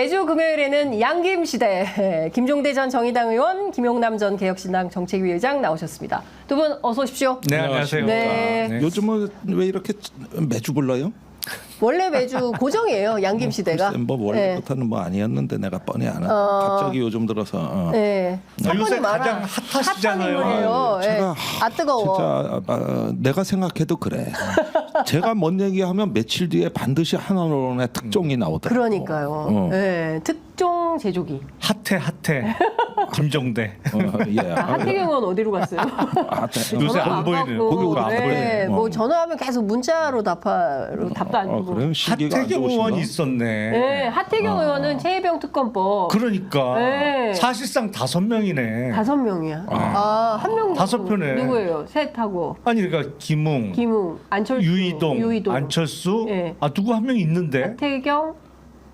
매주 금요일에는 양김시대 김종대 전 정의당 의원, 김용남 전 개혁신당 정책위 의장 나오셨습니다. 두 분 어서 오십시오. 네, 안녕하세요. 네. 요즘은 왜 이렇게 매주 불러요? 원래 매주 고정이에요. 양김시대가. 뭐 원래부터는 뭐 아니었는데 내가 뻔히 안 하고 갑자기 요즘 들어서 네. 요새 많아. 가장 핫하시잖아요. 핫한 인물이에요. 제가 아 뜨거워. 진짜 내가 생각해도 그래. 제가 뭔 얘기하면 며칠 뒤에 반드시 한언론의 특종이 나오더라고. 그러니까요. 네. 특종 제조기. 핫해. 김종대. 예. 하태경 의원 어디로 갔어요? 요새 전화 안 보이는. 받고, 거기 안 네. 보이는. 뭐 전화하면 계속 문자로 답도 안 주고. 그래요? 시기가 안 하태경 좋으신가? 의원이 있었네. 네, 하태경 의원은 최혜병 특검법. 그러니까 네. 사실상 5명이네. 5명이야. 한 명. 5표네. 누구예요? 셋하고. 아니 그러니까 김웅, 안철수, 유이동, 안철수. 네. 아 누구 한 명 있는데? 하태경.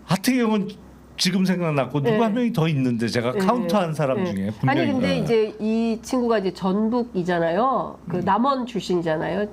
하태경은 지금 생각났고 누구 네. 한 명이 더 있는데 제가 카운트한 사람 중에 분명히. 아니 근데 이제 이 친구가 이제 전북이잖아요. 그 남원 출신이잖아요.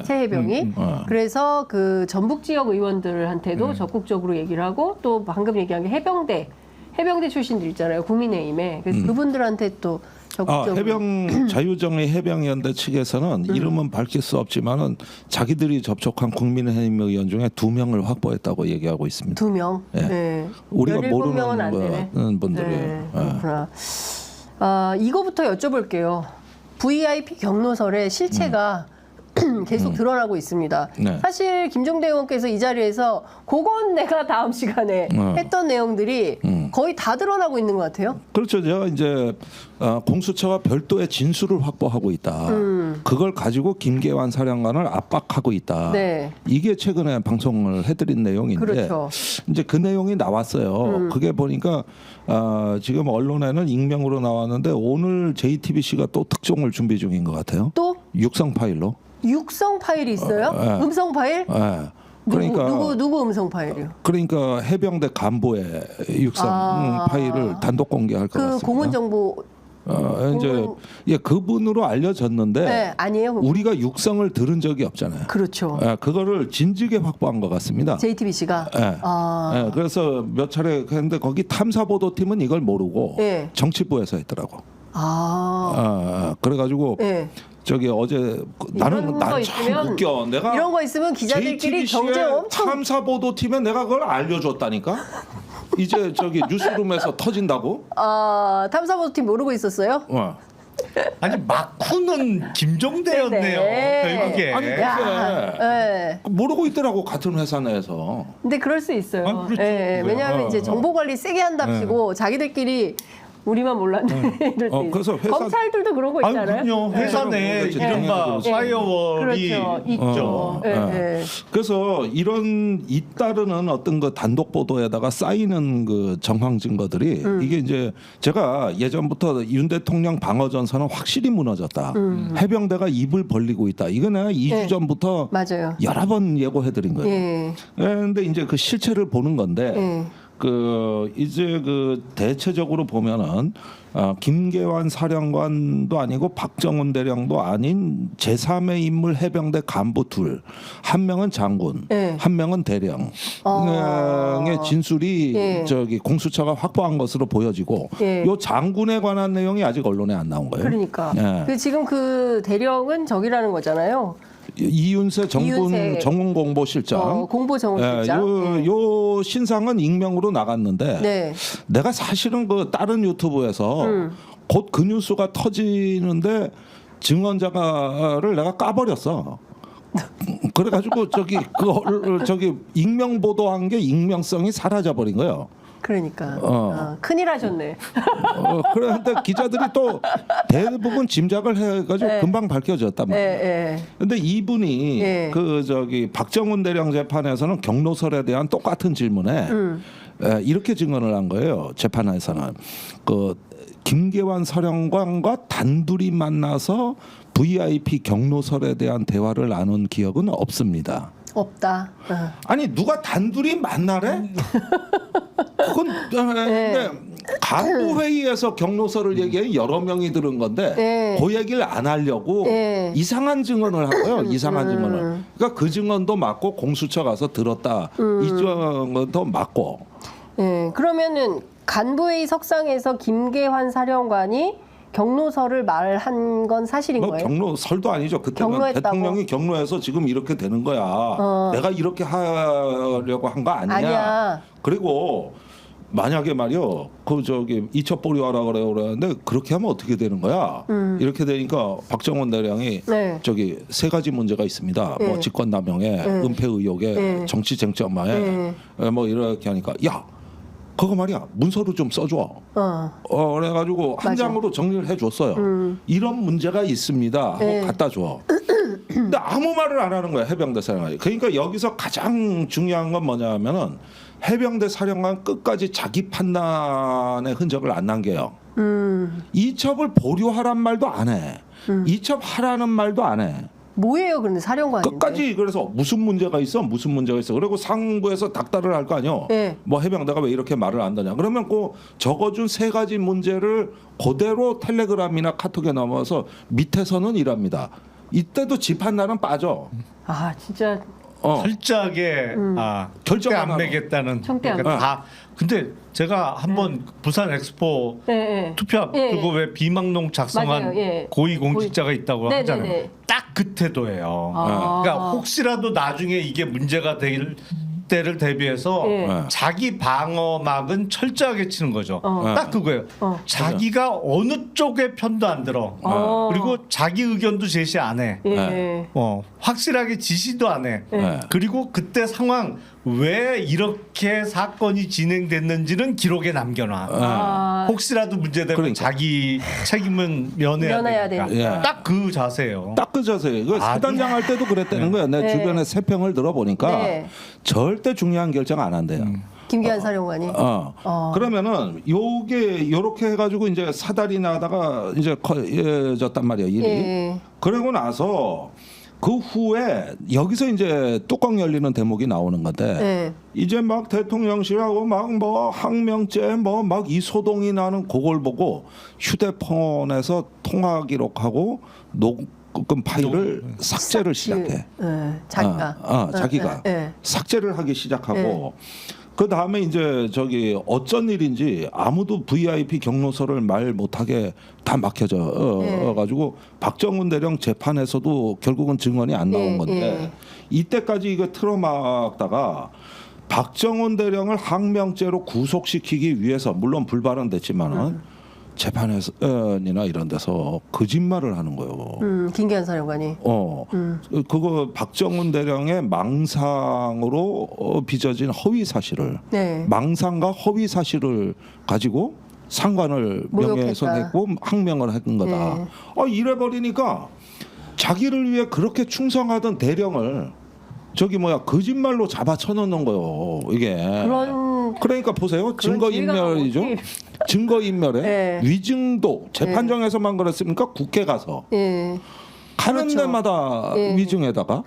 최혜병이. 그래서 그 전북 지역 의원들한테도 적극적으로 얘기를 하고 또 방금 얘기한 게 해병대 출신들 있잖아요. 국민의힘에. 그래서 그분들한테 또 적극적으로. 해병 자유정의 해병연대 측에서는 이름은 밝힐 수 없지만은 자기들이 접촉한 국민의힘 의원 중에 2명을 확보했다고 얘기하고 있습니다. 2명. 예. 네. 우리가 17명은 안 되네. 모르는 분들이. 네, 그렇구나. 이거부터 여쭤볼게요. VIP 경로설의 실체가 계속 드러나고 있습니다. 네. 사실 김종대 의원께서 이 자리에서 그건 내가 다음 시간에 했던 내용들이 거의 다 드러나고 있는 것 같아요. 그렇죠. 제가 이제 공수처가 별도의 진술을 확보하고 있다. 그걸 가지고 김계환 사령관을 압박하고 있다. 네. 이게 최근에 방송을 해드린 내용인데 그렇죠. 이제 그 내용이 나왔어요. 그게 보니까 지금 언론에는 익명으로 나왔는데 오늘 JTBC가 또 특종을 준비 중인 것 같아요. 또 육성 파일로. 육성 파일이 있어요? 네. 음성 파일? 예. 그러니까 누구 음성 파일이요? 그러니까 해병대 간부의 육성 파일을 단독 공개할 것 그 같습니다. 고문 정보. 이제 그분으로 알려졌는데 네, 아니에요. 우리가 육성을 들은 적이 없잖아요. 그렇죠. 그거를 진즉에 확보한 것 같습니다. JTBC가. 그래서 몇 차례 했는데 거기 탐사보도팀은 이걸 모르고 네. 정치부에서 했더라고. 아. 그래가지고 네. 저기 어제 나는 참 웃겨. 내가 이런 거 있으면 기자들끼리 경쟁 JTBC의 엄청. 탐사보도팀에 내가 그걸 알려줬다니까. 이제 저기 뉴스룸에서 터진다고. 탐사보도팀 모르고 있었어요? 아니 마쿠는 김종대였네요. 결국에. 아니 네. 모르고 있더라고 같은 회사 내에서. 근데 그럴 수 있어요. 아, 그렇죠. 왜냐하면 이제 정보 관리 세게 한답시고 자기들끼리 우리만 몰랐네 이럴 때 그래서 검찰들도 그런 거 있잖아요. 그럼요. 회사 내에 그렇죠. 이른바 파이어월이 그렇죠. 있죠. 그래서 이런 잇따르는 어떤 그 단독 보도에다가 쌓이는 그 정황 증거들이 이게 이제 제가 예전부터 윤 대통령 방어 전선은 확실히 무너졌다. 해병대가 입을 벌리고 있다. 이거 내가 2주 전부터 맞아요. 여러 번 예고해드린 거예요. 그런데 이제 그 실체를 보는 건데. 이제 그 대체적으로 보면은 김계환 사령관도 아니고 박정훈 대령도 아닌 제3의 인물 해병대 간부 둘, 한 명은 장군, 한 명은 대령의 진술이 저기 공수처가 확보한 것으로 보여지고 요 장군에 관한 내용이 아직 언론에 안 나온 거예요. 그러니까 지금 그 대령은 저기라는 거잖아요. 이윤세 정군 공보실장, 공보정보실장. 요 신상은 익명으로 나갔는데 내가 사실은 그 다른 유튜브에서 곧 그 뉴스가 터지는데 증언자를 내가 까버렸어. 그래가지고 저기 익명 보도한 게 익명성이 사라져 버린 거예요. 그러니까 큰일 하셨네. 그런데 기자들이 또 대부분 짐작을 해가지고 금방 밝혀졌단 말이에요. 근데 이분이 그 저기 박정훈 대령 재판에서는 경로설에 대한 똑같은 질문에 이렇게 증언을 한 거예요. 재판에서는 그 김계환 사령관과 단둘이 만나서 VIP 경로설에 대한 대화를 나눈 기억은 없습니다. 없다. 아니 누가 단둘이 만나래? 그건 근데 간부 회의에서 경로서를 얘기해 여러 명이 들은 건데 그 얘기를 안 하려고 이상한 증언을 한 거예요. 이상한 증언을. 그러니까 그 증언도 맞고 공수처 가서 들었다. 이 증언도 맞고. 예, 그러면은 간부회의 석상에서 김계환 사령관이 경로설을 말한 건 사실인 뭐 거예요? 경로설도 아니죠. 그때는 경로했다고? 대통령이 경로해서 지금 이렇게 되는 거야. 내가 이렇게 하려고 한 거 아니냐. 아니야. 그리고 만약에 말이요, 그 저기 이첩보류하라 그러는데 그렇게 하면 어떻게 되는 거야? 이렇게 되니까 박정원 대령이 네. 저기 세 가지 문제가 있습니다. 뭐 직권남용에, 은폐 의혹에, 정치 쟁점화에, 뭐 이렇게 하니까 야, 그거 말이야 문서로 좀 써줘. 그래가지고 한 맞아. 장으로 정리를 해줬어요. 이런 문제가 있습니다 하고 네. 갖다 줘. 근데 아무 말을 안 하는 거야 해병대 사령관이. 그러니까 여기서 가장 중요한 건 뭐냐면은 해병대 사령관 끝까지 자기 판단의 흔적을 안 남겨요. 이첩을 보류하란 말도 안 해. 이첩하라는 말도 안 해. 뭐예요, 그런데 사령관인데? 끝까지 그래서 무슨 문제가 있어, 무슨 문제가 있어. 그리고 상부에서 닥달을 할 거 아니요. 네. 뭐 해병대가 왜 이렇게 말을 안 하냐. 그러면 그 적어준 세 가지 문제를 그대로 텔레그램이나 카톡에 넘어서 밑에서는 이랍니다. 이때도 집한날은 빠져. 아, 진짜 철저하게 결정 안 안 하고. 매겠다는. 청대 안 그러니까 다. 근데 제가 한번 부산 엑스포 네. 투표 앞두고 왜 비망록 작성한 맞아요. 예. 고위공직자가 있다고 네네네. 하잖아요. 딱 그 태도예요. 아. 그러니까 혹시라도 나중에 이게 문제가 될 때를 대비해서 예. 자기 방어막은 철저하게 치는 거죠. 딱 그거예요. 자기가 어느 쪽의 편도 안 들어. 그리고 자기 의견도 제시 안 해. 예. 확실하게 지시도 안 해. 네. 그리고 그때 상황 왜 이렇게 사건이 진행됐는지는 기록에 남겨놔. 아. 혹시라도 문제되면 그러니까. 자기 책임은 면해야 면해야 되니까. 되니까. 딱 그 자세예요. 딱 그 자세예요. 이거 사단장 할 때도 그랬다는 거야. 내 네. 주변에 세평을 들어보니까 네. 절대 중요한 결정 안 한대요. 김기환 사령관이. 그러면은 요게 요렇게 해가지고 이제 사달이 나다가 이제 커졌단 말이야 일이. 예. 그러고 나서 그 후에 여기서 이제 뚜껑 열리는 대목이 나오는 건데 예. 이제 막 대통령실하고 막 뭐 항명죄 뭐 막 이 소동이 나는 그걸 보고 휴대폰에서 통화 기록하고 녹음 파일을 삭제를 시작해. 자기가. 자기가 예. 삭제를 하기 시작하고 그 다음에 이제 저기 어쩐 일인지 아무도 VIP 경로서를 말 못하게 다 막혀져 가지고 박정훈 대령 재판에서도 결국은 증언이 안 나온 건데 이때까지 이거 틀어막다가 박정훈 대령을 항명죄로 구속시키기 위해서 물론 불발언됐지만은 재판에서나 이런 데서 거짓말을 하는 거예요. 김기환 사령관이. 그거 박정훈 대령의 망상으로 빚어진 허위 사실을 네. 망상과 허위 사실을 가지고 상관을 모욕했다. 명예훼손했고 항명을 한 거다. 이래 버리니까 자기를 위해 그렇게 충성하던 대령을 저기 뭐야 거짓말로 잡아쳐놓는 거예요. 이게. 그러니까 보세요. 증거인멸이죠. 증거인멸에 네. 위증도 재판정에서만 그랬습니까? 국회 가서 가는 그렇죠. 데마다 위증에다가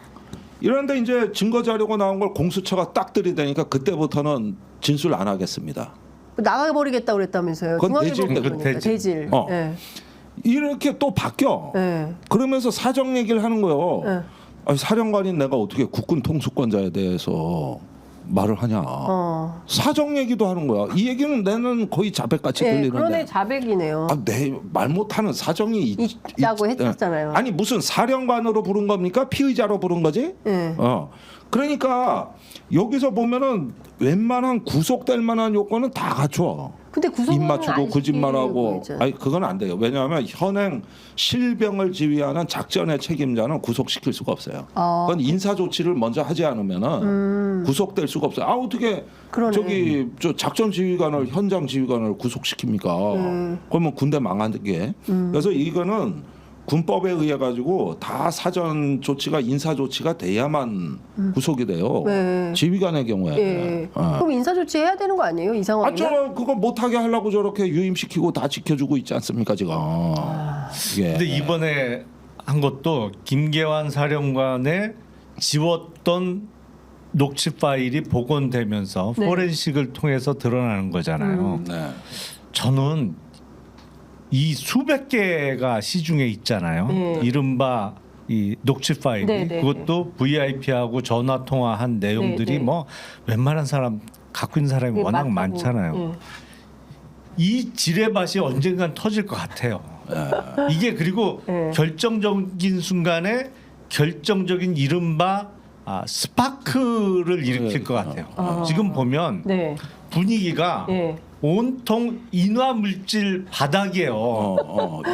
이런데 이제 증거 자료가 나온 걸 공수처가 딱 들이대니까 그때부터는 진술 안 하겠습니다. 나가버리겠다 그랬다면서요. 그건 중앙일보 대질. 예. 이렇게 또 바뀌어. 예. 그러면서 사정 얘기를 하는 거예요. 아니, 사령관인 내가 어떻게 국군 통수권자에 대해서 말을 하냐. 사정 얘기도 하는 거야. 이 얘기는 내는 거의 자백같이 들리는데. 그러네 자백이네요. 내 말 못하는 사정이 있다고 했었잖아요. 아니 무슨 사령관으로 부른 겁니까? 피의자로 부른 거지? 그러니까 여기서 보면은 웬만한 구속될 만한 요건은 다 갖춰. 근데 구속은 입 맞추고 안 거짓말하고 시키고 아니 그건 안 돼요. 왜냐하면 현행 실병을 지휘하는 작전의 책임자는 구속시킬 수가 없어요. 그건 인사 조치를 먼저 하지 않으면은 구속될 수가 없어요. 어떻게 그러네. 저기 저 작전 지휘관을 현장 지휘관을 구속시킵니까? 그러면 군대 망하게. 그래서 이거는 군법에 의해 가지고 다 사전 조치가 인사 조치가 돼야만 구속이 돼요. 지휘관의 경우에. 그럼 인사 조치 해야 되는 거 아니에요? 이 상황이면? 저 그거 못하게 하려고 저렇게 유임시키고 다 지켜주고 있지 않습니까 지금? 예. 근데 이번에 한 것도 김계환 사령관의 지웠던 녹취 파일이 복원되면서 포렌식을 통해서 드러나는 거잖아요. 네. 저는 이 수백 개가 시중에 있잖아요. 이른바 이 녹취 파일이 네네. 그것도 VIP하고 전화 통화한 내용들이 네네. 뭐 웬만한 사람 갖고 있는 사람이 네, 워낙 맞다고. 많잖아요. 예. 이 지뢰밭이 언젠간 터질 것 같아요. 이게 그리고 결정적인 순간에 결정적인 이른바 스파크를 일으킬 것 같아요. 지금 보면 네. 분위기가 예. 온통 인화 물질 바닥이에요.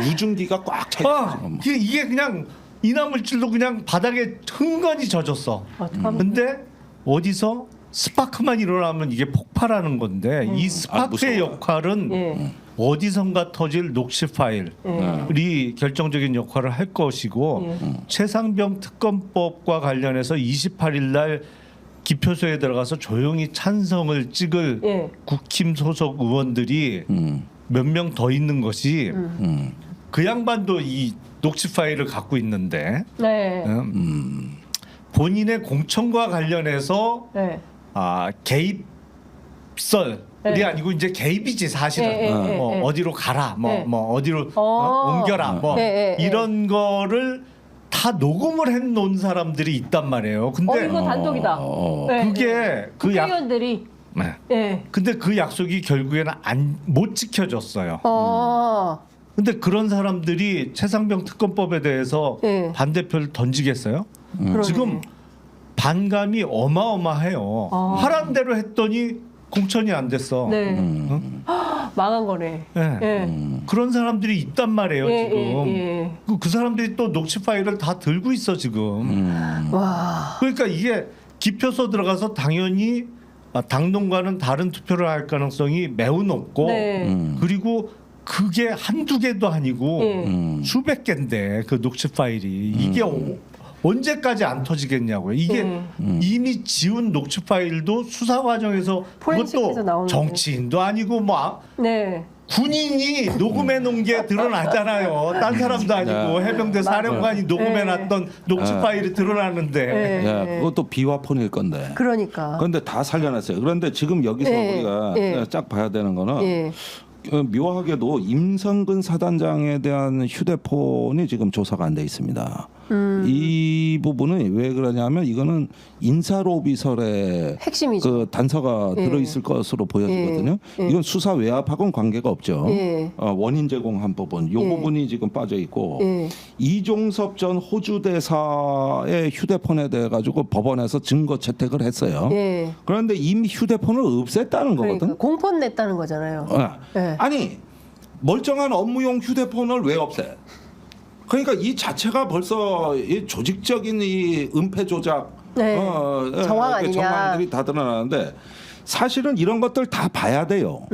유증기가 꽉 차 있어. 이게 그냥 인화 물질도 그냥 바닥에 흥건히 젖었어. 어떡하면 근데 어디서 스파크만 일어나면 이게 폭발하는 건데 이 스파크의 무서워요. 역할은 예. 어디선가 터질 녹취 파일이 결정적인 역할을 할 것이고 최상병 특검법과 관련해서 28일 날 기표소에 들어가서 조용히 찬성을 찍을 예. 국힘 소속 의원들이 몇 명 더 있는 것이 그 양반도 이 녹취 파일을 갖고 있는데 네. 본인의 공천과 관련해서 네. 개입설이 아니고 이제 개입이지 사실은. 뭐 어디로 가라, 뭐 어디로 옮겨라, 뭐 이런 거를 다 녹음을 해놓은 사람들이 있단 말이에요. 근데 이거 단독이다. 그게 그 약, 국회의원들이. 네. 예. 근데 그 약속이 결국에는 못 지켜졌어요. 근데 그런 사람들이 최상병 특검법에 대해서 반대표를 던지겠어요? 지금 반감이 어마어마해요. 하란 대로 했더니 공천이 안 됐어. 네. 망한 거네. 네. 예. 그런 사람들이 있단 말이에요. 예, 지금 예, 그 사람들이 또 녹취 파일을 다 들고 있어 지금. 와. 그러니까 이게 기표소 들어가서 당연히 당론과는 다른 투표를 할 가능성이 매우 높고 네. 그리고 그게 한두 개도 아니고 수백 개인데 그 녹취 파일이 이게 언제까지 안 터지겠냐고요. 이게 이미 지운 녹취 파일도 수사 과정에서 포렌식에서 그것도 나오는데. 정치인도 아니고 뭐 네. 군인이 녹음해 놓은 게 드러나잖아요. 딴 사람도 아니고 해병대 사령관이 녹음해 놨던 녹취 파일이 드러나는데. 예, 그것도 비화폰일 건데. 그러니까. 그런데 다 살려냈어요. 그런데 지금 여기서 우리가 쫙 봐야 되는 거는 묘하게도 임성근 사단장에 대한 휴대폰이 지금 조사가 안 돼 있습니다. 이 부분은 왜 그러냐면 이거는 인사로비설의 핵심이죠. 그 단서가 들어있을 것으로 보여지거든요. 이건 수사 외압하고는 관계가 없죠. 원인 제공한 부분, 이 부분이 지금 빠져 있고 이종섭 전 호주 대사의 휴대폰에 대해 가지고 법원에서 증거 채택을 했어요. 그런데 이미 휴대폰을 없앴다는 거거든. 그러니까 공폰 냈다는 거잖아요. 아니 멀쩡한 업무용 휴대폰을 왜 없애? 그러니까 이 자체가 벌써 이 조직적인 이 은폐 조작 정황 아니냐. 정황들이 다 드러나는데 사실은 이런 것들 다 봐야 돼요.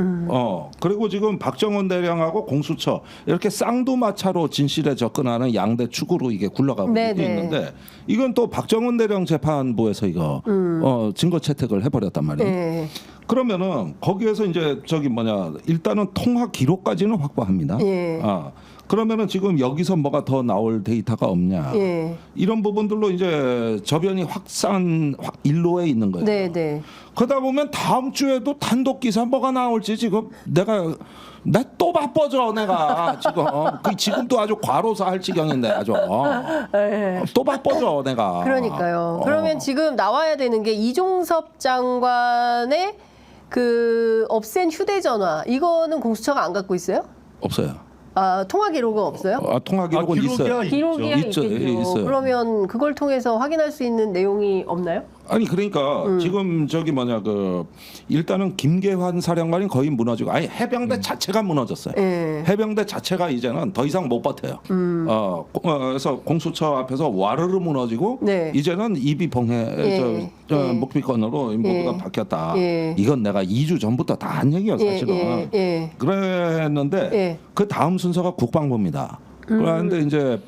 그리고 지금 박정원 대령하고 공수처 이렇게 쌍두마차로 진실에 접근하는 양대 축으로 이게 굴러가고 있는데 이건 또 박정원 대령 재판부에서 이거 증거 채택을 해버렸단 말이에요. 그러면은 거기에서 이제 일단은 통화 기록까지는 확보합니다. 그러면은 지금 여기서 뭐가 더 나올 데이터가 없냐 이런 부분들로 이제 저변이 일로에 있는 거예요. 그러다 보면 다음 주에도 단독 기사 뭐가 나올지 지금 나 또 바빠져 내가 지금 지금도 아주 과로사 할 지경인데 아주 또 바빠져 내가. 그러니까요. 그러면 지금 나와야 되는 게 이종섭 장관의 그 없앤 휴대전화 이거는 공수처가 안 갖고 있어요? 없어요. 통화 기록은 없어요? 통화 기록은 있어요. 기록이야 있겠죠. 있어요. 그러면 그걸 통해서 확인할 수 있는 내용이 없나요? 아니 그러니까 지금 일단은 김계환 사령관이 거의 무너지고 해병대 자체가 무너졌어요. 해병대 자체가 이제는 더 이상 못 버텨요. 그래서 공수처 앞에서 와르르 무너지고 이제는 입이 봉해 목비권으로 모두가 바뀌었다. 이건 내가 2주 전부터 다 한 얘기예요 사실은. 그랬는데 그 다음 순서가 국방부입니다. 그런데 이제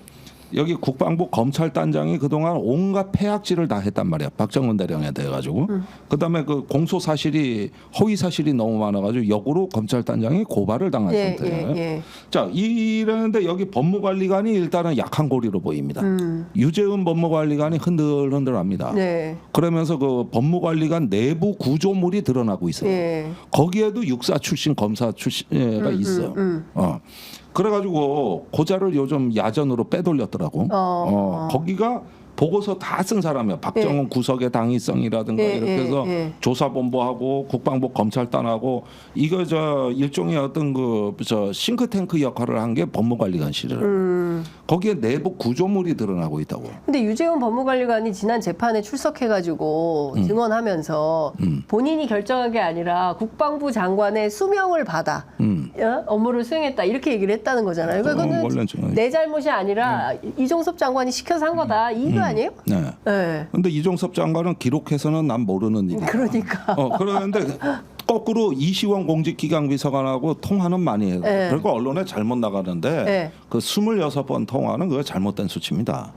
여기 국방부 검찰단장이 그동안 온갖 폐악질을 다 했단 말이야. 박정원 대령에 대해 가지고. 그다음에 그 공소 사실이 허위 사실이 너무 많아 가지고 역으로 검찰단장이 고발을 당한 상태예요. 자, 이러는데 여기 법무관리관이 일단은 약한 고리로 보입니다. 유재은 법무관리관이 흔들흔들합니다. 그러면서 그 법무관리관 내부 구조물이 드러나고 있어요. 거기에도 육사 출신 검사 출신가 있어요. 그래가지고 고자를 요즘 야전으로 빼돌렸더라고. 거기가 보고서 다 쓴 사람이야. 박정훈 구석의 당위성이라든가 이렇게 해서 조사본부하고 국방부 검찰단하고 이거 저 일종의 어떤 그 저 싱크탱크 역할을 한 게 법무관리관실이에요. 거기에 내부 구조물이 드러나고 있다고. 근데 유재훈 법무관리관이 지난 재판에 출석해가지고 증언하면서 본인이 결정한 게 아니라 국방부 장관의 수명을 받아 업무를 수행했다 이렇게 얘기를 했다는 거잖아요. 이거는 내 잘못이 아니라 이종섭 장관이 시켜서 한 거다 이거 아니에요? 네. 네. 근데 이종섭 장관은 기록해서는 난 모르는 일이야. 그러니까. 그런데 거꾸로 이시원 공직기강비서관하고 통화는 많이 해요. 그리고 언론에 잘못 나가는데 그 26번 통화는 그거 잘못된 수치입니다.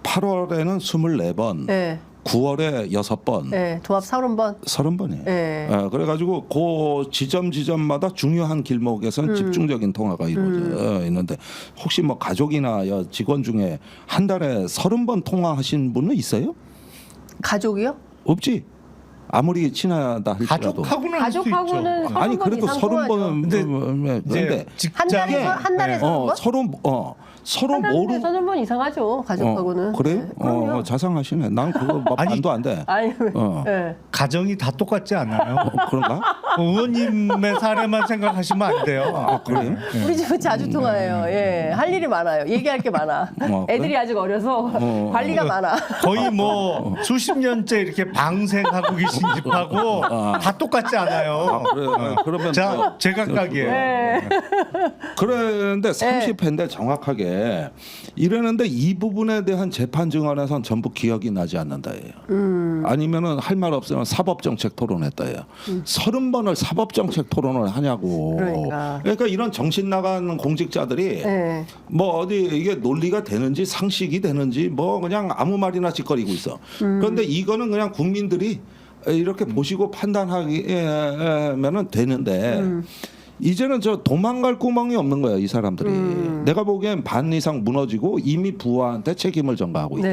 8월에는 24번. 9월에 6번, 도합 30번. 30번이에요. 그래가지고 그 지점마다 중요한 길목에서는 집중적인 통화가 이루어져 있는데 혹시 뭐 가족이나 직원 중에 한 달에 30번 통화하신 분은 있어요? 가족이요? 없지. 아무리 친하다 할지라도. 가족하고는 아니 그래도 30번은 근데 직장에 한 달에 30번? 서로 모르 30번 이상하죠. 가족하고는. 그래요? 자상하시네. 난 그거 반도 안 돼. 아니, 가정이 다 똑같지 않아요? 그런가? 의원님의 사례만 생각하시면 안 돼요. 그래요? 우리 집은 자주 통화해요. 할 일이 많아요. 얘기할 게 많아. 애들이 아직 어려서 관리가 많아. 거의 뭐 수십 년째 이렇게 방생하고 계신 집하고 다 똑같지 않아요. 그러면 자, 제각각이에요. 그런데 30회인데 정확하게 이러는데 이 부분에 대한 재판 증언에선 전부 기억이 나지 않는다예요. 아니면은 할 말 없으면 사법정책 토론했다예요. 30번을 사법정책 토론을 하냐고. 그러니까 이런 정신 나간 공직자들이 뭐 어디 이게 논리가 되는지 상식이 되는지 뭐 그냥 아무 말이나 짓거리고 있어. 그런데 이거는 그냥 국민들이 이렇게 보시고 판단하기면은 되는데 이제는 저 도망갈 구멍이 없는 거예요, 이 사람들이. 내가 보기엔 반 이상 무너지고 이미 부하한테 책임을 전가하고 있다.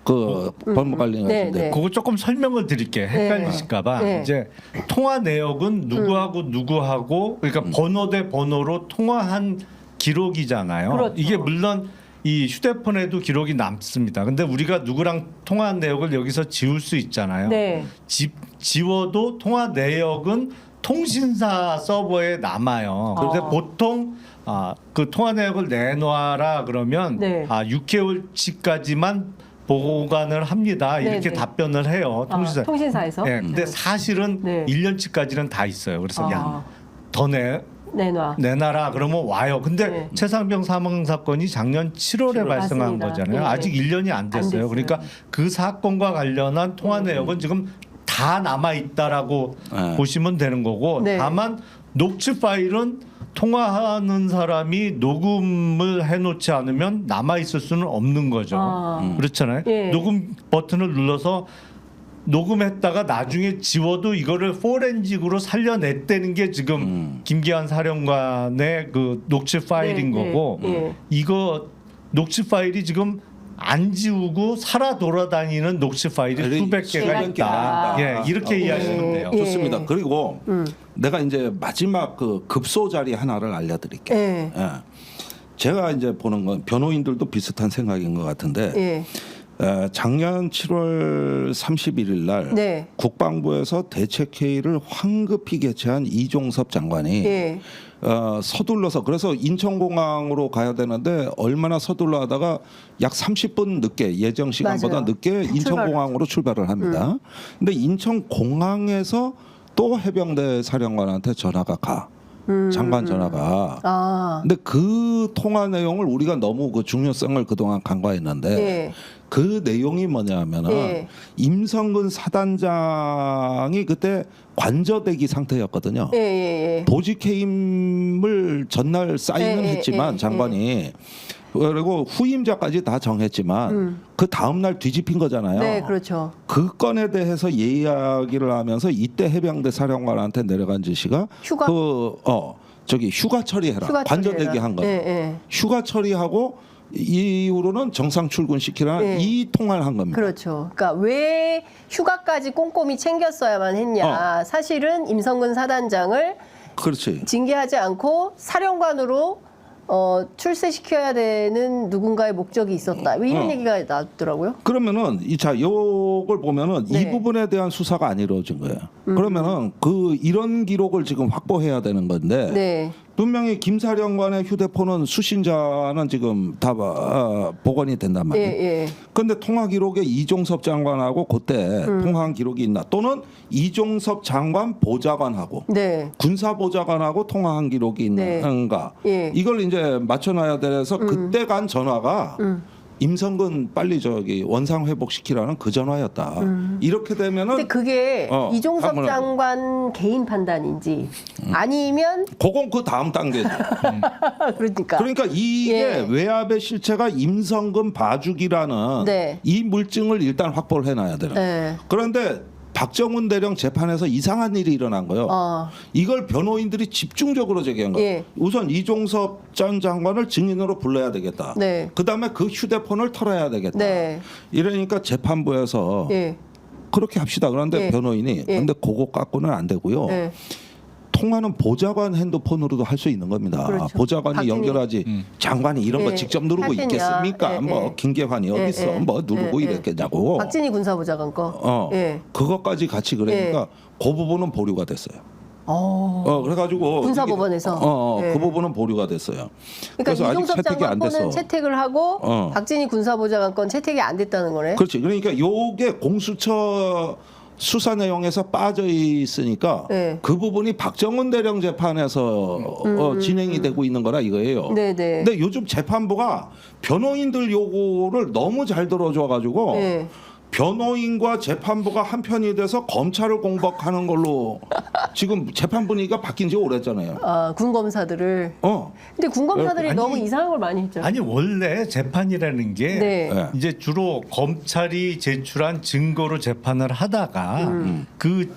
그 법무관리관인데. 그거 조금 설명을 드릴게요. 헷갈리실까봐. 이제 통화 내역은 누구하고 그러니까 번호 대 번호로 통화한 기록이잖아요. 그렇죠. 이게 물론 이 휴대폰에도 기록이 남습니다. 근데 우리가 누구랑 통화한 내역을 여기서 지울 수 있잖아요. 지워도 통화 내역은 통신사 서버에 남아요. 그런데 보통 그 통화 내역을 내놔라 그러면 6개월치까지만 보관을 합니다. 이렇게 답변을 해요. 통신사에서. 근데 사실은 1년치까지는 다 있어요. 그래서 더 내놔라 그러면 와요. 근데 최상병 사망 사건이 작년 7월에 발생한 맞습니다. 거잖아요. 아직 1년이 안 됐어요. 그러니까 그 사건과 관련한 통화 내역은 지금 다 남아 있다라고 보시면 되는 거고 다만 녹취 파일은 통화하는 사람이 녹음을 해놓지 않으면 남아 있을 수는 없는 거죠. 그렇잖아요. 녹음 버튼을 눌러서 녹음했다가 나중에 지워도 이거를 포렌식으로 살려냈다는 게 지금 김기한 사령관의 그 녹취 파일인 거고 이거 녹취 파일이 지금 안 지우고 살아 돌아다니는 녹취 파일이 수백 개가 있다. 이렇게 이해하시면 돼요. 좋습니다. 그리고 내가 이제 마지막 그 급소 자리 하나를 알려드릴게요. 제가 이제 보는 건 변호인들도 비슷한 생각인 것 같은데 작년 7월 31일 날 국방부에서 대책회의를 황급히 개최한 이종섭 장관이 서둘러서 그래서 인천공항으로 가야 되는데 얼마나 서둘러 하다가 약 30분 늦게 예정 시간보다 늦게 인천공항으로 출발을 합니다. 근데 인천공항에서 또 해병대 사령관한테 전화가 가. 장관 전화가. 근데 그 통화 내용을 우리가 너무 그 중요성을 그동안 간과했는데 그 내용이 뭐냐면은 임성근 사단장이 그때 관저대기 상태였거든요. 보직해임을 전날 사인은 했지만 장관이 그리고 후임자까지 다 정했지만 그 다음 날 뒤집힌 거잖아요. 네, 그렇죠. 그 건에 대해서 이야기를 하면서 이때 해병대 사령관한테 내려간 지시가 휴가 처리해라. 관저대기 한 거. 휴가 처리하고 이후로는 정상 출근 시키라는 이 통화를 한 겁니다. 그렇죠. 그러니까 왜 휴가까지 꼼꼼히 챙겼어야만 했냐. 사실은 임성근 사단장을 그렇지. 징계하지 않고 사령관으로 출세시켜야 되는 누군가의 목적이 있었다. 이런 얘기가 나왔더라고요. 그러면은 자 요걸 보면은 네. 이 부분에 대한 수사가 안 이루어진 거예요. 그러면은 이런 기록을 지금 확보해야 되는 건데 네. 분명히 김사령관의 휴대폰은 수신자는 지금 다 복원이 된단 말이에요. 예. 그런데 통화 기록에 이종섭 장관하고 그때 통화한 기록이 있나? 또는 이종섭 장관 보좌관하고 네. 군사보좌관하고 통화한 기록이 있는가? 예. 이걸 이제 맞춰놔야 돼서 그때 간 전화가 임성근 빨리 원상 회복시키라는 그 전화였다. 이렇게 되면은 근데 그게 이종섭 한번 장관 개인 판단인지 아니면 그건 그 다음 단계죠. 그러니까 이게 예. 외압의 실체가 임성근 봐주기라는 네. 이 물증을 일단 확보를 해놔야 되는. 네. 그런데 박정훈 대령 재판에서 이상한 일이 일어난 거예요. 이걸 변호인들이 집중적으로 제기한 거예요. 예. 우선 이종섭 전 장관을 증인으로 불러야 되겠다. 네. 그다음에 그 휴대폰을 털어야 되겠다. 네. 이러니까 재판부에서 예. 그렇게 합시다. 그런데 예. 변호인이 예. 근데 그거 갖고는 안 되고요. 예. 통화는 보좌관 핸드폰으로도 할 수 있는 겁니다. 그렇죠. 보좌관이 박진희. 연결하지 장관이 이런 거 예. 직접 누르고 할 테냐. 있겠습니까? 예, 뭐 예. 김계환이 어디 있어? 예. 뭐 누르고 예. 이랬겠냐고. 박진희 군사보좌관 거. 예. 그것까지 같이 그러니까 그 부분은 보류가 됐어요. 그래가지고 군사법원에서 그 부분은 보류가 됐어요. 그러니까 그래서 아직 이종섭 채택이 안 장관 됐어. 건은 채택을 하고 박진희 군사보좌관 건 채택이 안 됐다는 거네. 그렇지. 그러니까 요게 공수처 수사 내용에서 빠져 있으니까 네. 그 부분이 박정훈 대령 재판에서 진행이 되고 있는 거라 이거예요. 네네. 근데 요즘 재판부가 변호인들 요구를 너무 잘 들어줘가지고 네. 변호인과 재판부가 한편이 돼서 검찰을 공박하는 걸로 지금 재판 분위기가 바뀐 지 오래잖아요. 군 검사들을. 어. 근데 군 검사들이 아니, 너무 이상한 걸 많이 했죠. 아니 원래 재판이라는 게 네. 이제 주로 검찰이 제출한 증거로 재판을 하다가 그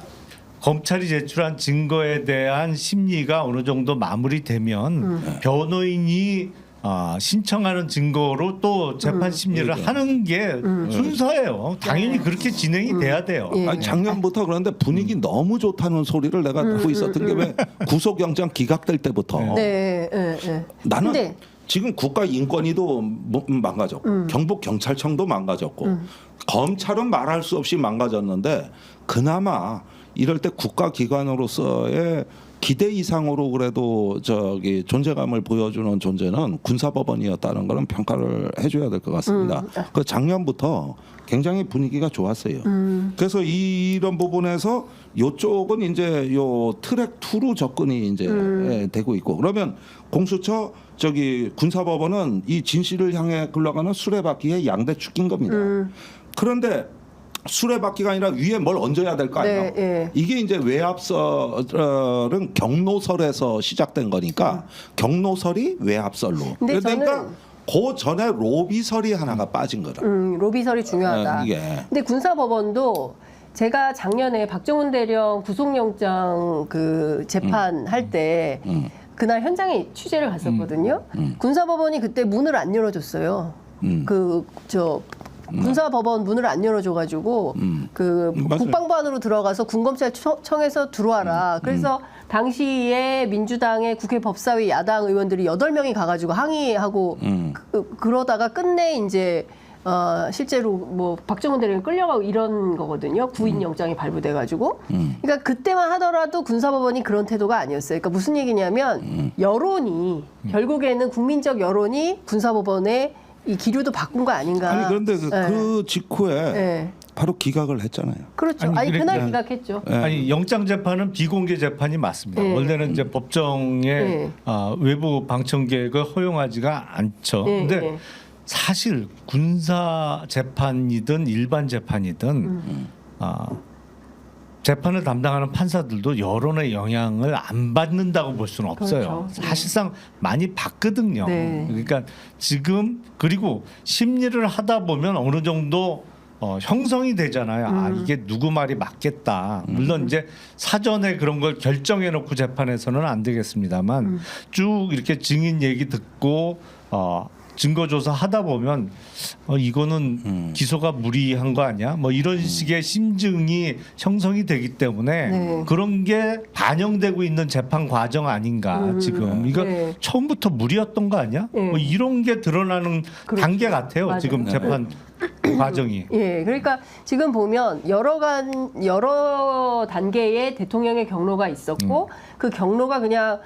검찰이 제출한 증거에 대한 심리가 어느 정도 마무리되면 변호인이 신청하는 증거로 또 재판 심리를 하는 게 순서예요. 당연히 그렇게 진행이 돼야 돼요. 예. 아니, 작년부터 그런데 분위기 너무 좋다는 소리를 내가 듣고 있었던 게 왜 구속영장 기각될 때부터 네. 나는 근데 지금 국가인권위도 망가졌고 경북 경찰청도 망가졌고 검찰은 말할 수 없이 망가졌는데 그나마 이럴 때 국가기관으로서의 기대 이상으로 그래도 존재감을 보여주는 존재는 군사법원이었다는 거는 평가를 해줘야 될 것 같습니다. 그 작년부터 굉장히 분위기가 좋았어요. 그래서 이런 부분에서 요쪽은 이제 요 트랙 2로 접근이 이제 되고 있고 그러면 공수처 군사법원은 이 진실을 향해 굴러가는 수레바퀴의 양대 축인 겁니다. 그런데 수레바퀴가 아니라 위에 뭘 얹어야 될 거 아니에요. 네. 이게 이제 외압설은 경로설에서 시작된 거니까 경로설이 외압설로. 근데 그러니까 그 전에 로비설이 하나가 빠진 거라. 로비설이 중요하다. 이게. 근데 군사법원도 제가 작년에 박정훈 대령 구속영장 그 재판할 때 그날 현장에 취재를 갔었거든요. 군사법원이 그때 문을 안 열어줬어요. 군사법원 문을 안 열어줘가지고 국방부 안으로 들어가서 군검찰청에서 들어와라. 그래서 당시에 민주당의 국회 법사위 야당 의원들이 8명이 가가지고 항의하고 그러다가 끝내 이제 실제로 뭐 박정훈 대령이 끌려가고 이런 거거든요. 구인 영장이 발부돼가지고. 그러니까 그때만 하더라도 군사법원이 그런 태도가 아니었어요. 그러니까 무슨 얘기냐면 여론이 결국에는 국민적 여론이 군사법원의 이 기류도 바꾼 거 아닌가. 아니 그런데 그 직후에 바로 기각을 했잖아요. 그렇죠. 아니 그날 기각했죠. 아니 영장 재판은 비공개 재판이 맞습니다. 원래는 이제 법정의 외부 방청 계획을 허용하지가 않죠. 근데 사실 군사 재판이든 일반 재판이든 재판을 담당하는 판사들도 여론의 영향을 안 받는다고 볼 수는 없어요. 그렇죠. 사실상 많이 받거든요. 네. 그러니까 지금 그리고 심리를 하다 보면 어느 정도 형성이 되잖아요. 이게 누구 말이 맞겠다. 물론 이제 사전에 그런 걸 결정해놓고 재판에서는 안 되겠습니다만 쭉 이렇게 증인 얘기 듣고 증거 조사 하다 보면 이거는 기소가 무리한 거 아니야? 뭐 이런 식의 심증이 형성이 되기 때문에 네. 그런 게 반영되고 있는 재판 과정 아닌가 지금 이거 네. 처음부터 무리였던 거 아니야? 네. 뭐 이런 게 드러나는 그렇죠. 단계 같아요. 맞아요. 지금 재판 과정이. 예, 그러니까 지금 보면 여러 단계의 대통령의 경로가 있었고 그 경로가 그냥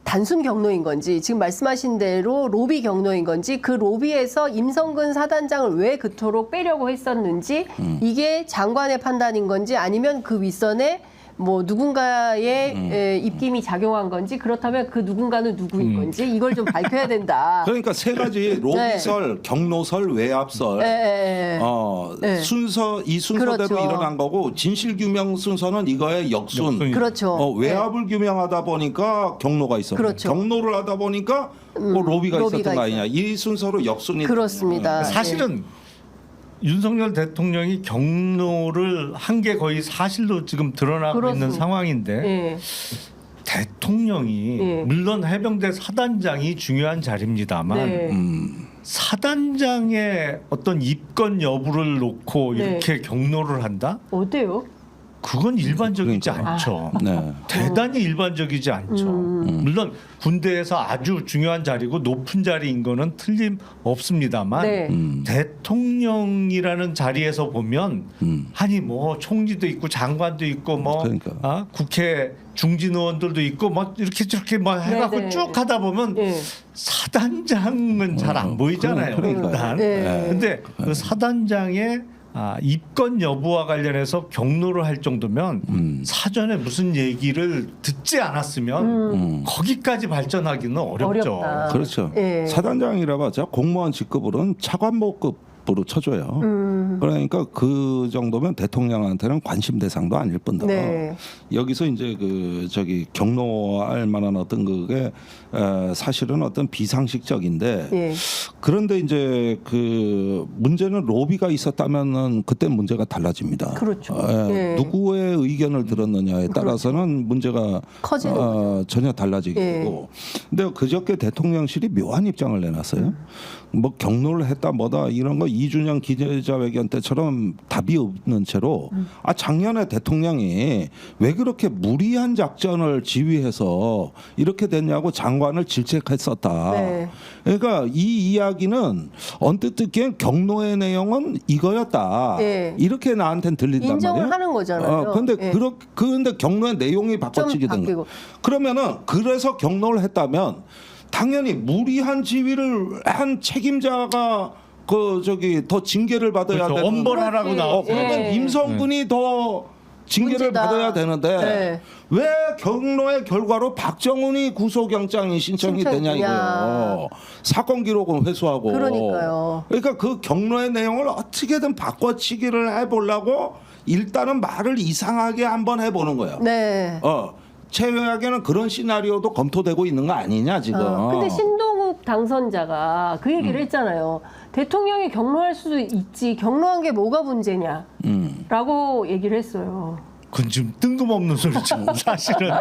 단순 경로인 건지 지금 말씀하신 대로 로비 경로인 건지 그 로비에서 임성근 사단장을 왜 그토록 빼려고 했었는지 이게 장관의 판단인 건지 아니면 그 윗선에 뭐 누군가의 입김이 작용한 건지 그렇다면 그 누군가는 누구인 건지 이걸 좀 밝혀야 된다. 그러니까 세 가지 로비설, 경로설, 외압설. 네. 순서 이 순서대로 그렇죠. 일어난 거고 진실 규명 순서는 이거의 역순. 그렇죠. 외압을 규명하다 보니까 경로가 있었고 그렇죠. 경로를 하다 보니까 뭐 로비가 있었던 거 아니냐. 있어요. 이 순서로 역순이 그렇습니다. 사실은 윤석열 대통령이 경로를 한 게 거의 사실로 지금 드러나고 그렇습니다. 있는 상황인데 예. 대통령이 예. 물론 해병대 사단장이 중요한 자리입니다만 네. 사단장의 어떤 입건 여부를 놓고 네. 이렇게 경로를 한다? 어때요? 그건 일반적이지 그러니까. 않죠. 네. 대단히 일반적이지 않죠. 물론 군대에서 아주 중요한 자리고 높은 자리인 거는 틀림없습니다만 네. 대통령이라는 자리에서 보면 아니 뭐 총리도 있고 장관도 있고 뭐 그러니까. 국회 중진 의원들도 있고 뭐 이렇게 저렇게 뭐 해갖고 네. 쭉 하다 보면 예. 사단장은 잘 안 보이잖아요. 그러니까. 일단. 네. 근데 그 사단장의 입건 여부와 관련해서 경로를 할 정도면 사전에 무슨 얘기를 듣지 않았으면 거기까지 발전하기는 어렵죠. 어렵다. 그렇죠. 예. 사단장이라 봤자 공무원 직급으로는 차관보급으로 쳐줘요. 그러니까 그 정도면 대통령한테는 관심 대상도 아닐 뿐더러 네. 여기서 이제 그 경로할 만한 어떤 그게 사실은 어떤 비상식적인데 예. 그런데 이제 그 문제는 로비가 있었다면은 그때 문제가 달라집니다. 그렇죠. 예. 누구의 의견을 들었느냐에 따라서는 문제가 커지는 전혀 달라지게 예. 되고. 근데 그저께 대통령실이 묘한 입장을 내놨어요. 뭐 경로를 했다 뭐다 이런 거 이준영 기자회견 때처럼 답이 없는 채로 작년에 대통령이 왜 그렇게 무리한 작전을 지휘해서 이렇게 됐냐고 장관을 질책했었다. 네. 그러니까 이 이야기는 언뜻 듣기엔 경로의 내용은 이거였다. 예. 이렇게 나한테는 들린단 인정을 말이에요. 하는 거잖아요. 근데 예. 근데 경로의 내용이 바꿔치기 된 바뀌고. 거예요. 그러면은 그래서 경로를 했다면 당연히 무리한 지휘를 한 책임자가 더 징계를 받아야 그렇죠. 되는. 엄벌하라고 나오고. 그러면 예. 임성근이 더 징계를 문제다. 받아야 되는데 네. 왜 경로의 결과로 박정훈이 구속영장이 신청이 되냐 이거예요. 사건 기록은 회수하고. 그러니까요. 그러니까 그 경로의 내용을 어떻게든 바꿔치기를 해보려고 일단은 말을 이상하게 한번 해보는 거예요. 네. 최악에는 그런 시나리오도 검토되고 있는 거 아니냐 지금. 근데 신동욱 당선자가 그 얘기를 했잖아요. 대통령이 경로할 수도 있지. 경로한 게 뭐가 문제냐. 라고 얘기를 했어요. 그건 좀 뜬금없는 소리죠. 사실은.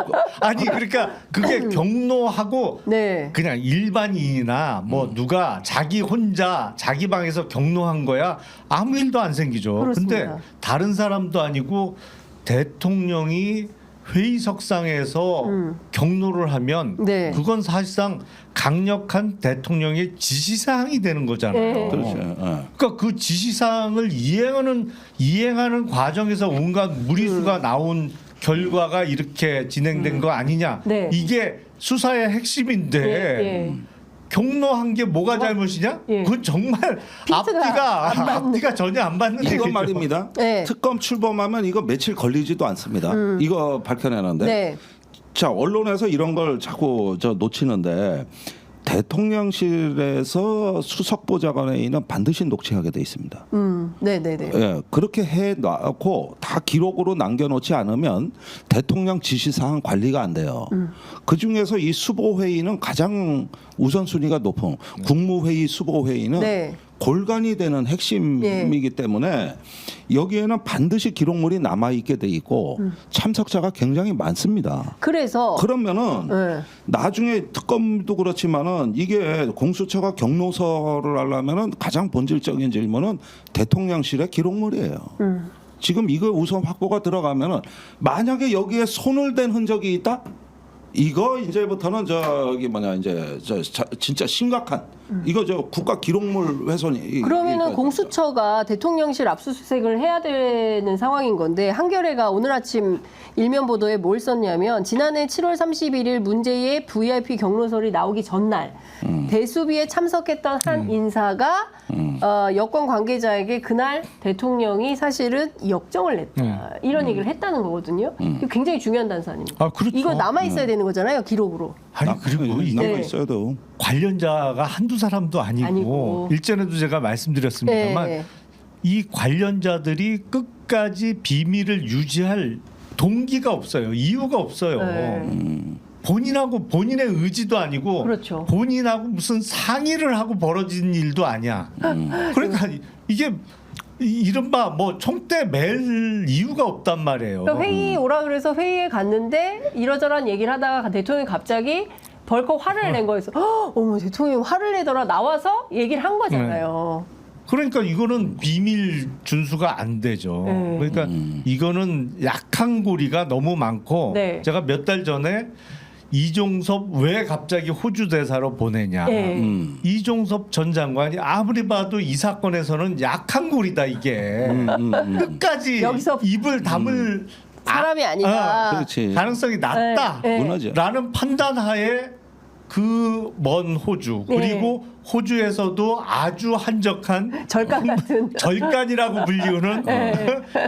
아니 그러니까 그게 경로하고 네. 그냥 일반인이나 뭐 누가 자기 혼자 자기 방에서 경로한 거야 아무 일도 안 생기죠. 그렇습니다. 근데 다른 사람도 아니고 대통령이 회의석상에서 경로를 하면 네. 그건 사실상 강력한 대통령의 지시사항이 되는 거잖아요. 네. 그렇죠. 그러니까 그 지시사항을 이행하는 과정에서 온갖 무리수가 나온 결과가 이렇게 진행된 거 아니냐. 네. 이게 수사의 핵심인데 예. 경로한 게 뭐가 잘못이냐? 예. 그건 정말 핀트가 앞뒤가 전혀 안 맞는 얘기죠. 이건 말입니다. 네. 특검 출범하면 이거 며칠 걸리지도 않습니다. 이거 밝혀내는데. 네. 자, 언론에서 이런 걸 자꾸 놓치는데 대통령실에서 수석보좌관회의는 반드시 녹취하게 돼 있습니다. 네네네. 예, 그렇게 해놓고 다 기록으로 남겨놓지 않으면 대통령 지시사항 관리가 안 돼요. 그 중에서 이 수보회의는 가장 우선순위가 높은 국무회의 수보회의는 네. 골간이 되는 핵심이기 때문에 여기에는 반드시 기록물이 남아 있게 돼 있고 참석자가 굉장히 많습니다. 그래서 그러면은 나중에 특검도 그렇지만은 이게 공수처가 경로서를 하려면은 가장 본질적인 질문은 대통령실의 기록물이에요. 지금 이거 우선 확보가 들어가면은 만약에 여기에 손을 댄 흔적이 있다? 이거 이제부터는 저기 뭐냐 이제 진짜 심각한 이거 저 국가 기록물 훼손이. 그러면은 공수처가 대통령실 압수수색을 해야 되는 상황인 건데 한겨레가 오늘 아침 일면 보도에 뭘 썼냐면 지난해 7월 31일 문제의 VIP 경로설이 나오기 전날 대수비에 참석했던 한 인사가 여권 관계자에게 그날 대통령이 사실은 역정을 냈다 이런 얘기를 했다는 거거든요. 이거 굉장히 중요한 단서입니다. 아, 그렇죠. 이거 남아 있어야 되는 거잖아요, 기록으로. 아니 그리고 이게 남아 있어도 관련자가 한두 사람도 아니고 일전에도 제가 말씀드렸습니다만 이 관련자들이 끝까지 비밀을 유지할 동기가 없어요. 이유가 없어요. 본인하고 본인의 의지도 아니고 그렇죠. 본인하고 무슨 상의를 하고 벌어진 일도 아니야. 그러니까 이게 이른바 뭐 총대 맬 이유가 없단 말이에요. 그러니까 회의 오라 그래서 회의에 갔는데 이러저러한 얘기를 하다가 대통령이 갑자기 벌컥 화를 낸 거였어. 어머 대통령이 화를 내더라. 나와서 얘기를 한 거잖아요. 그러니까 이거는 비밀 준수가 안 되죠. 그러니까 이거는 약한 고리가 너무 많고 제가 몇 달 전에 이종섭 왜 갑자기 호주 대사로 보내냐. 이종섭 전 장관이 아무리 봐도 이 사건에서는 약한 고리다 이게. 끝까지 여기서 입을 다물 사람이 아니다. 그렇지. 가능성이 낮다라는 판단하에 그 먼 호주 그리고 호주에서도 아주 한적한 절간 같은 절간이라고 불리우는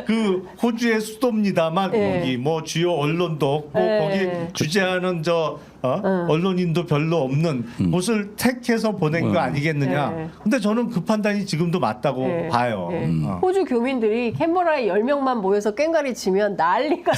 그 호주의 수도입니다만 거기 뭐 주요 언론도 없고 거기 주재하는 언론인도 별로 없는 곳을 택해서 보낸 거 아니겠느냐. 근데 저는 그 판단이 지금도 맞다고 봐요. 호주 교민들이 캔버라에 10명만 모여서 꽹과리 치면 난리가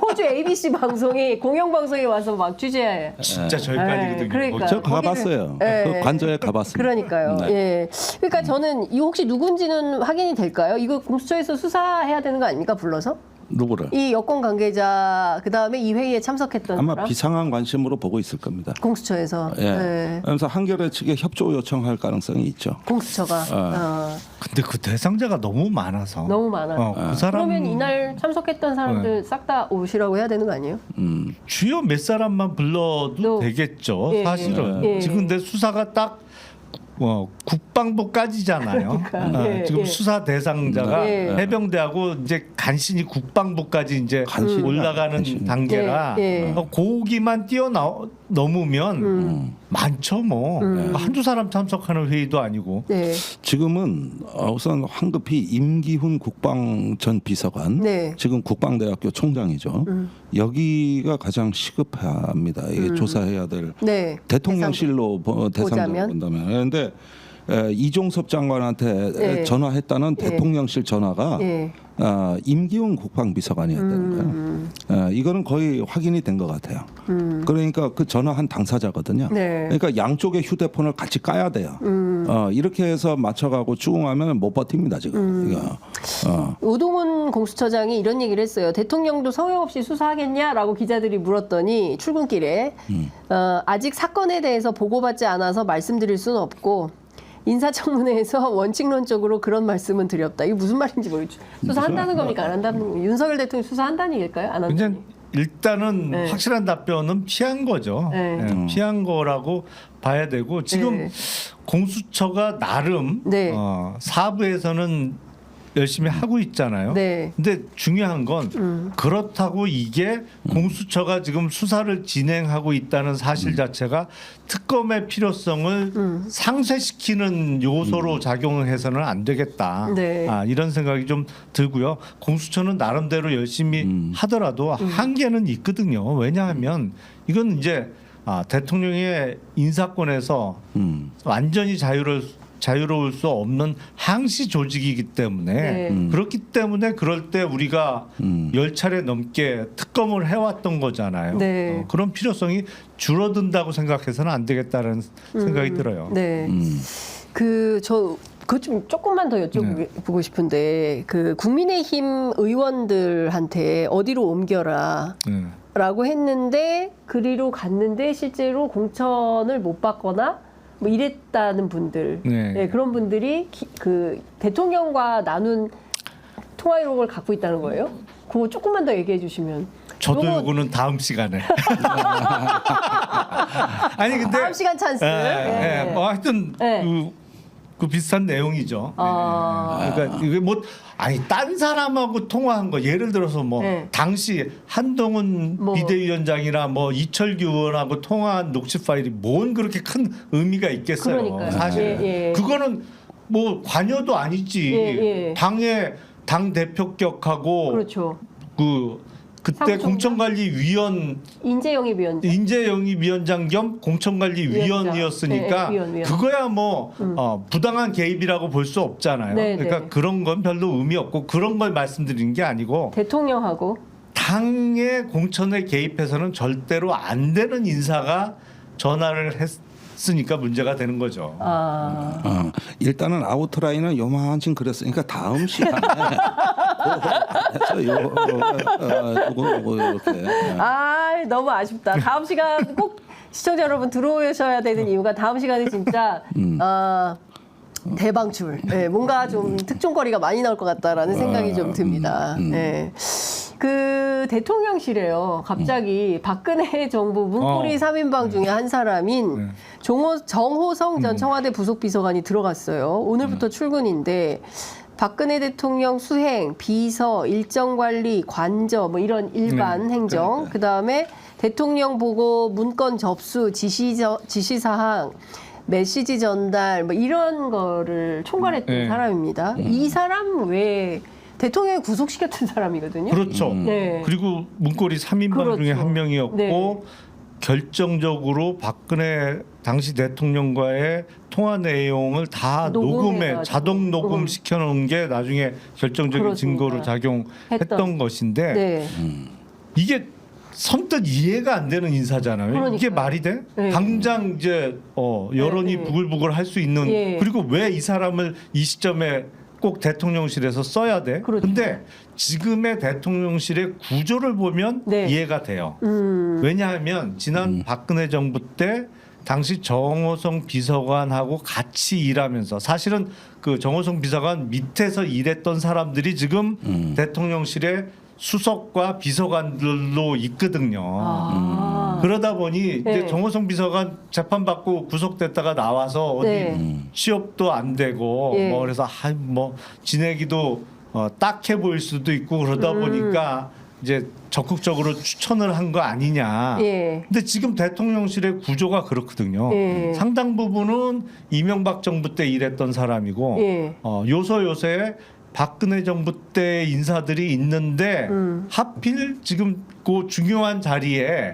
호주 ABC 방송이 공영방송에 와서 막 취재해. 진짜 절간이거든요. 그러니까. 저 가봤어요. 그 관저에 가봤습니다. 그러니까요. 그러니까 저는 이 혹시 누군지는 확인이 될까요? 이거 공수처에서 수사해야 되는 거 아닙니까? 불러서? 누구를? 이 여권 관계자 그다음에 이 회의에 참석했던 아마 사람? 비상한 관심으로 보고 있을 겁니다. 공수처에서. 그래서 한겨레 측에 협조 요청할 가능성이 있죠. 공수처가. 근데 그 대상자가 너무 많아서. 너무 많아. 그 사람 그러면 이날 참석했던 사람들 싹 다 오시라고 해야 되는 거 아니에요? 주요 몇 사람만 불러도 되겠죠. 사실은. 지금 근데 수사가 딱 국방부까지잖아요. 지금 수사 대상자가 해병대하고 이제 간신히 국방부까지 이제 올라가는 단계라 고기만 뛰어넘으면 많죠 뭐. 한두 사람 참석하는 회의도 아니고. 지금은 우선 황급히 임기훈 국방 전 비서관 지금 국방대학교 총장이죠. 여기가 가장 시급합니다. 이게 조사해야 될 대통령실로 대상자로 본다면. 그런데 이종섭 장관한테 전화했다는 대통령실 전화가 임기훈 국방비서관이었다는 거예요. 이거는 거의 확인이 된 것 같아요. 그러니까 그 전화한 당사자거든요. 그러니까 양쪽의 휴대폰을 같이 까야 돼요. 이렇게 해서 맞춰가고 추궁하면 못 버팁니다 지금. 오동훈 공수처장이 이런 얘기를 했어요. 대통령도 성역 없이 수사하겠냐라고 기자들이 물었더니 출근길에 아직 사건에 대해서 보고받지 않아서 말씀드릴 수는 없고 인사청문회에서 원칙론적으로 그런 말씀은 드렸다. 이게 무슨 말인지 모르겠죠. 수사한다는 겁니까? 안 한다는 겁니까? 윤석열 대통령이 수사한다는 얘기일까요? 안 한다는 얘기? 일단은 확실한 답변은 피한 거죠. 피한 거라고 봐야 되고 지금 공수처가 나름 사부에서는 열심히 하고 있잖아요. 근데 중요한 건 그렇다고 이게 공수처가 지금 수사를 진행하고 있다는 사실 자체가 특검의 필요성을 상쇄시키는 요소로 작용해서는 안 되겠다. 이런 생각이 좀 들고요. 공수처는 나름대로 열심히 하더라도 한계는 있거든요. 왜냐하면 이건 이제 대통령의 인사권에서 완전히 자유로울 수 없는 항시 조직이기 때문에 그렇기 때문에 그럴 때 우리가 10차례 넘게 특검을 해왔던 거잖아요. 그런 필요성이 줄어든다고 생각해서는 안 되겠다는 생각이 들어요. 저 그것 좀 조금만 더 여쭤보고 싶은데 그 국민의힘 의원들한테 어디로 옮겨라 라고 했는데 그리로 갔는데 실제로 공천을 못 받거나 뭐 이랬다는 분들 네, 그런 분들이 그 대통령과 나눈 통화 기록을 갖고 있다는 거예요? 그거 조금만 더 얘기해 주시면. 저도 요거는 다음 시간에. 아니 근데 다음 시간 찬스. 뭐 하여튼 그 비슷한 내용이죠. 그러니까 이게 뭐 아니 딴 사람하고 통화한 거 예를 들어서 뭐 당시 한동훈 비대위원장이나 뭐 이철규 의원하고 통화한 녹취 파일이 뭔 그렇게 큰 의미가 있겠어요. 그러니까요. 사실 그거는 뭐 관여도 아니지. 당 대표격하고 그렇죠. 그때 공천관리위원 인재영입위원장 겸 공천관리위원이었으니까 위원. 그거야 뭐 부당한 개입이라고 볼 수 없잖아요. 그러니까 그런 건 별로 의미 없고 그런 걸 말씀드리는 게 아니고 대통령하고 당의 공천에 개입해서는 절대로 안 되는 인사가 전화를 했으니까 문제가 되는 거죠. 일단은 아웃라인은 요만큼 그랬으니까 다음 시간에 요거 이렇게. 너무 아쉽다. 다음 시간 꼭 시청자 여러분 들어오셔야 되는 이유가 다음 시간에 진짜 대방출. 뭔가 좀 특종거리가 많이 나올 것 같다라는 생각이 좀 듭니다. 그 대통령실에요. 갑자기 박근혜 정부 문고리 3인방 중에 한 사람인 정호성 전 청와대 부속비서관이 들어갔어요. 오늘부터 출근인데 박근혜 대통령 수행, 비서, 일정관리, 관저 뭐 이런 일반 행정, 그다음에 대통령 보고 문건 접수, 지시사항, 메시지 전달 뭐 이런 거를 총괄했던 사람입니다. 이 사람 왜 대통령이 구속시켰던 사람이거든요. 그렇죠. 그리고 문고리 3인방 중에 한 명이었고 결정적으로 박근혜 당시 대통령과의 통화 내용을 다 자동 녹음시켜 놓은 게 나중에 결정적인 증거로 작용했던 것인데 이게 선뜻 이해가 안 되는 인사잖아요. 그러니까요. 이게 말이 돼? 당장 이제 여론이 부글부글 할 수 있는 그리고 왜 이 사람을 이 시점에 꼭 대통령실에서 써야 돼. 근데 지금의 대통령실의 구조를 보면 이해가 돼요. 왜냐하면 지난 박근혜 정부 때 당시 정호성 비서관하고 같이 일하면서 사실은 그 정호성 비서관 밑에서 일했던 사람들이 지금 대통령실의 수석과 비서관들로 있거든요. 그러다 보니 이제 정호성 비서관 재판받고 구속됐다가 나와서 어디 취업도 안 되고 뭐 그래서 뭐 지내기도 딱해 보일 수도 있고 그러다 보니까 이제 적극적으로 추천을 한 거 아니냐. 근데 지금 대통령실의 구조가 그렇거든요. 상당 부분은 이명박 정부 때 일했던 사람이고 요새 박근혜 정부 때 인사들이 있는데 하필 지금 그 중요한 자리에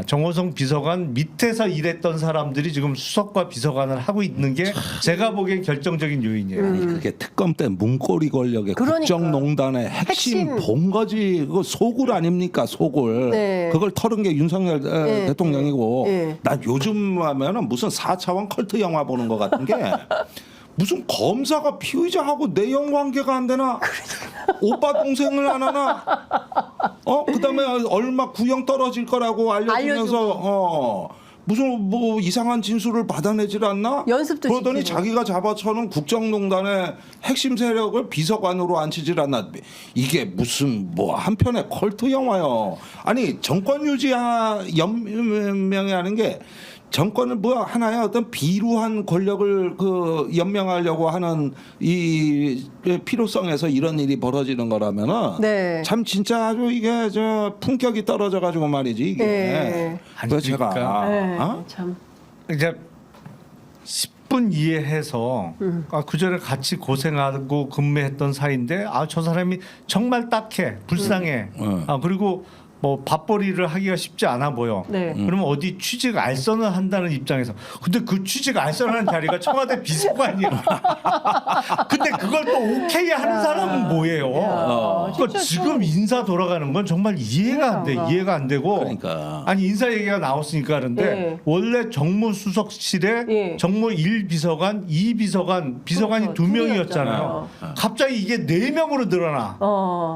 정호성 비서관 밑에서 일했던 사람들이 지금 수석과 비서관을 하고 있는 게 제가 보기엔 결정적인 요인이에요. 아니 그게 특검 때 문고리 권력의 국정농단의 핵심 본거지 그 소굴 아닙니까 소굴. 그걸 털은 게 윤석열 대통령이고 난 요즘 하면은 무슨 4차원 컬트 영화 보는 것 같은 게 무슨 검사가 피의자하고 내연 관계가 안 되나? 오빠 동생을 안 하나? 그다음에 얼마 구형 떨어질 거라고 알려주면서 무슨 뭐 이상한 진술을 받아내질 않나? 연습도 그러더니 시키고. 자기가 잡아쳐는 국정농단의 핵심 세력을 비서관으로 앉히질 않나? 이게 무슨 뭐 한편의 컬트 영화요. 아니 정권 유지 연명이 하는 게 정권을 뭐 하나의 어떤 비루한 권력을 그 연명하려고 하는 이 필요성에서 이런 일이 벌어지는 거라면은 참 진짜 아주 이게 저 품격이 떨어져 가지고 말이지 이게. 그래서 제가 참 이제 10분 이해해서 그 전에 같이 고생하고 근무했던 사이인데 저 사람이 정말 딱해 불쌍해. 그리고 뭐 밥벌이를 하기가 쉽지 않아 보여. 네. 그러면 어디 취직 알선을 한다는 입장에서 근데 그 취직 알선하는 자리가 청와대 비서관이야. 근데 그걸 또 오케이 하는 사람은 뭐예요? 그러니까 지금 인사 돌아가는 건 정말 이해가 안 돼. 이해가 안 되고. 그러니까. 아니 인사 얘기가 나왔으니까 그런데 네. 원래 정무수석실에 네. 정무 1비서관, 2비서관, 비서관이 그렇죠. 2명이었잖아요. 갑자기 이게 4명으로 늘어나.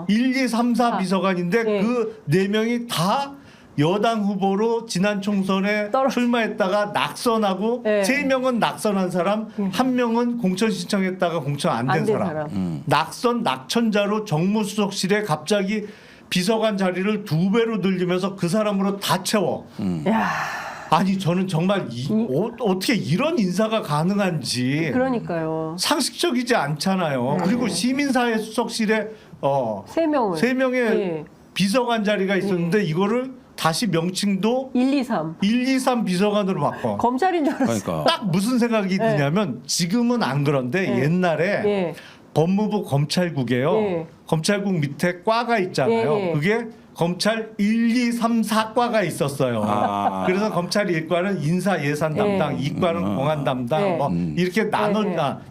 1, 2, 3, 4 비서관인데 네. 그 4명이 다 여당 후보로 지난 총선에 출마했다가 낙선하고 네. 3명은 낙선한 사람, 1명은 공천 신청했다가 공천 안 된 사람. 낙선 낙천자로 정무수석실에 갑자기 비서관 자리를 2배로 늘리면서 그 사람으로 다 채워. 아니 저는 정말 어떻게 이런 인사가 가능한지 그러니까요. 상식적이지 않잖아요. 그리고 시민사회 수석실에 3명의 예. 비서관 자리가 있었는데 이거를 다시 명칭도 1, 2, 3. 1, 2, 3 비서관으로 바꿔. 검찰인 줄 알았어요. 그러니까. 딱 무슨 생각이 드냐면 지금은 안 그런데 옛날에 예. 법무부 검찰국에요. 예. 검찰국 밑에 과가 있잖아요. 예. 그게 검찰 1, 2, 3, 4과가 있었어요. 그래서 검찰 1과는 인사 예산 담당, 2과는 공안 담당, 뭐 이렇게 나눠.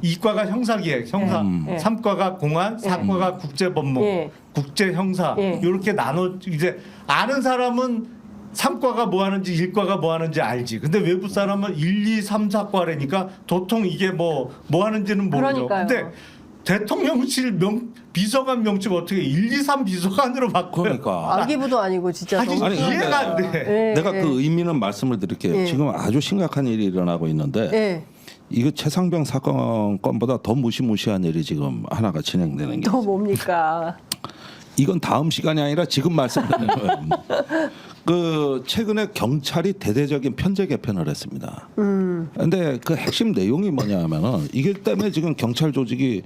2과가 형사기획, 형사, 3과가 공안, 4과가 국제법무, 국제형사 이렇게 나눠. 이제 아는 사람은 3과가 뭐 하는지 1과가 뭐 하는지 알지. 근데 외부 사람은 1, 2, 3, 4과라니까 도통 이게 뭐 하는지는 모르죠. 그러니까요. 근데 대통령실 비서관 명칭 어떻게 1, 2, 3 비서관으로 바꿔요? 그러니까. 아기부도 아니고 진짜 아니, 너무 이해가 안 돼. 내가 그 의미는 말씀을 드릴게요. 지금 아주 심각한 일이 일어나고 있는데 이거 최상병 사건 건보다 더 무시무시한 일이 지금 하나가 진행되는 게 또 뭡니까? 이건 다음 시간이 아니라 지금 말씀드리는 거예요. 그 최근에 경찰이 대대적인 편제 개편을 했습니다. 근데 그 핵심 내용이 뭐냐면은 이게 때문에 지금 경찰 조직이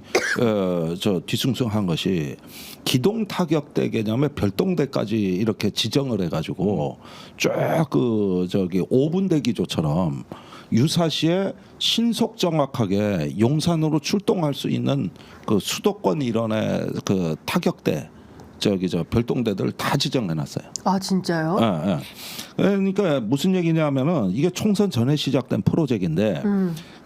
저 뒤숭숭한 것이 기동 타격대 개념의 별동대까지 이렇게 지정을 해가지고 쭉 그 저기 5분 대기조처럼 유사시에 신속 정확하게 용산으로 출동할 수 있는 그 수도권 일원의 그 타격대 저기 저 별동대들 다 지정해놨어요. 아 진짜요? 예, 예. 그러니까 무슨 얘기냐면은 이게 총선 전에 시작된 프로젝트인데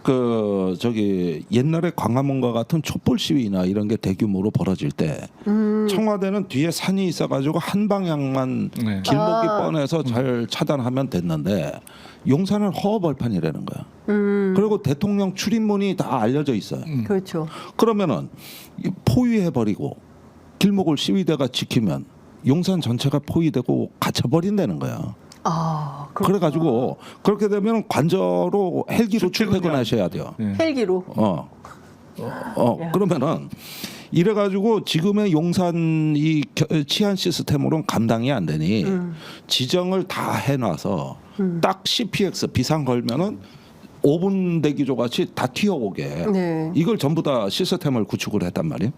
그 저기 옛날에 광화문과 같은 촛불 시위나 이런 게 대규모로 벌어질 때 청와대는 뒤에 산이 있어가지고 한 방향만 길목이 뻔해서 잘 차단하면 됐는데 용산은 허허벌판이라는 거야. 그리고 대통령 출입문이 다 알려져 있어요. 그렇죠. 그러면은 포위해버리고 길목을 시위대가 지키면 용산 전체가 포위되고 갇혀버린다는 거야. 아, 그래가지고 그렇게 되면 관저로 헬기로 출퇴근하셔야 돼요. 헬기로. 그러면은 이래가지고 지금의 용산 이 치안 시스템으로는 감당이 안 되니 지정을 다 해놔서 딱 CPX 비상 걸면은 5분 대기조 같이 다 튀어오게 이걸 전부 다 시스템을 구축을 했단 말이에요.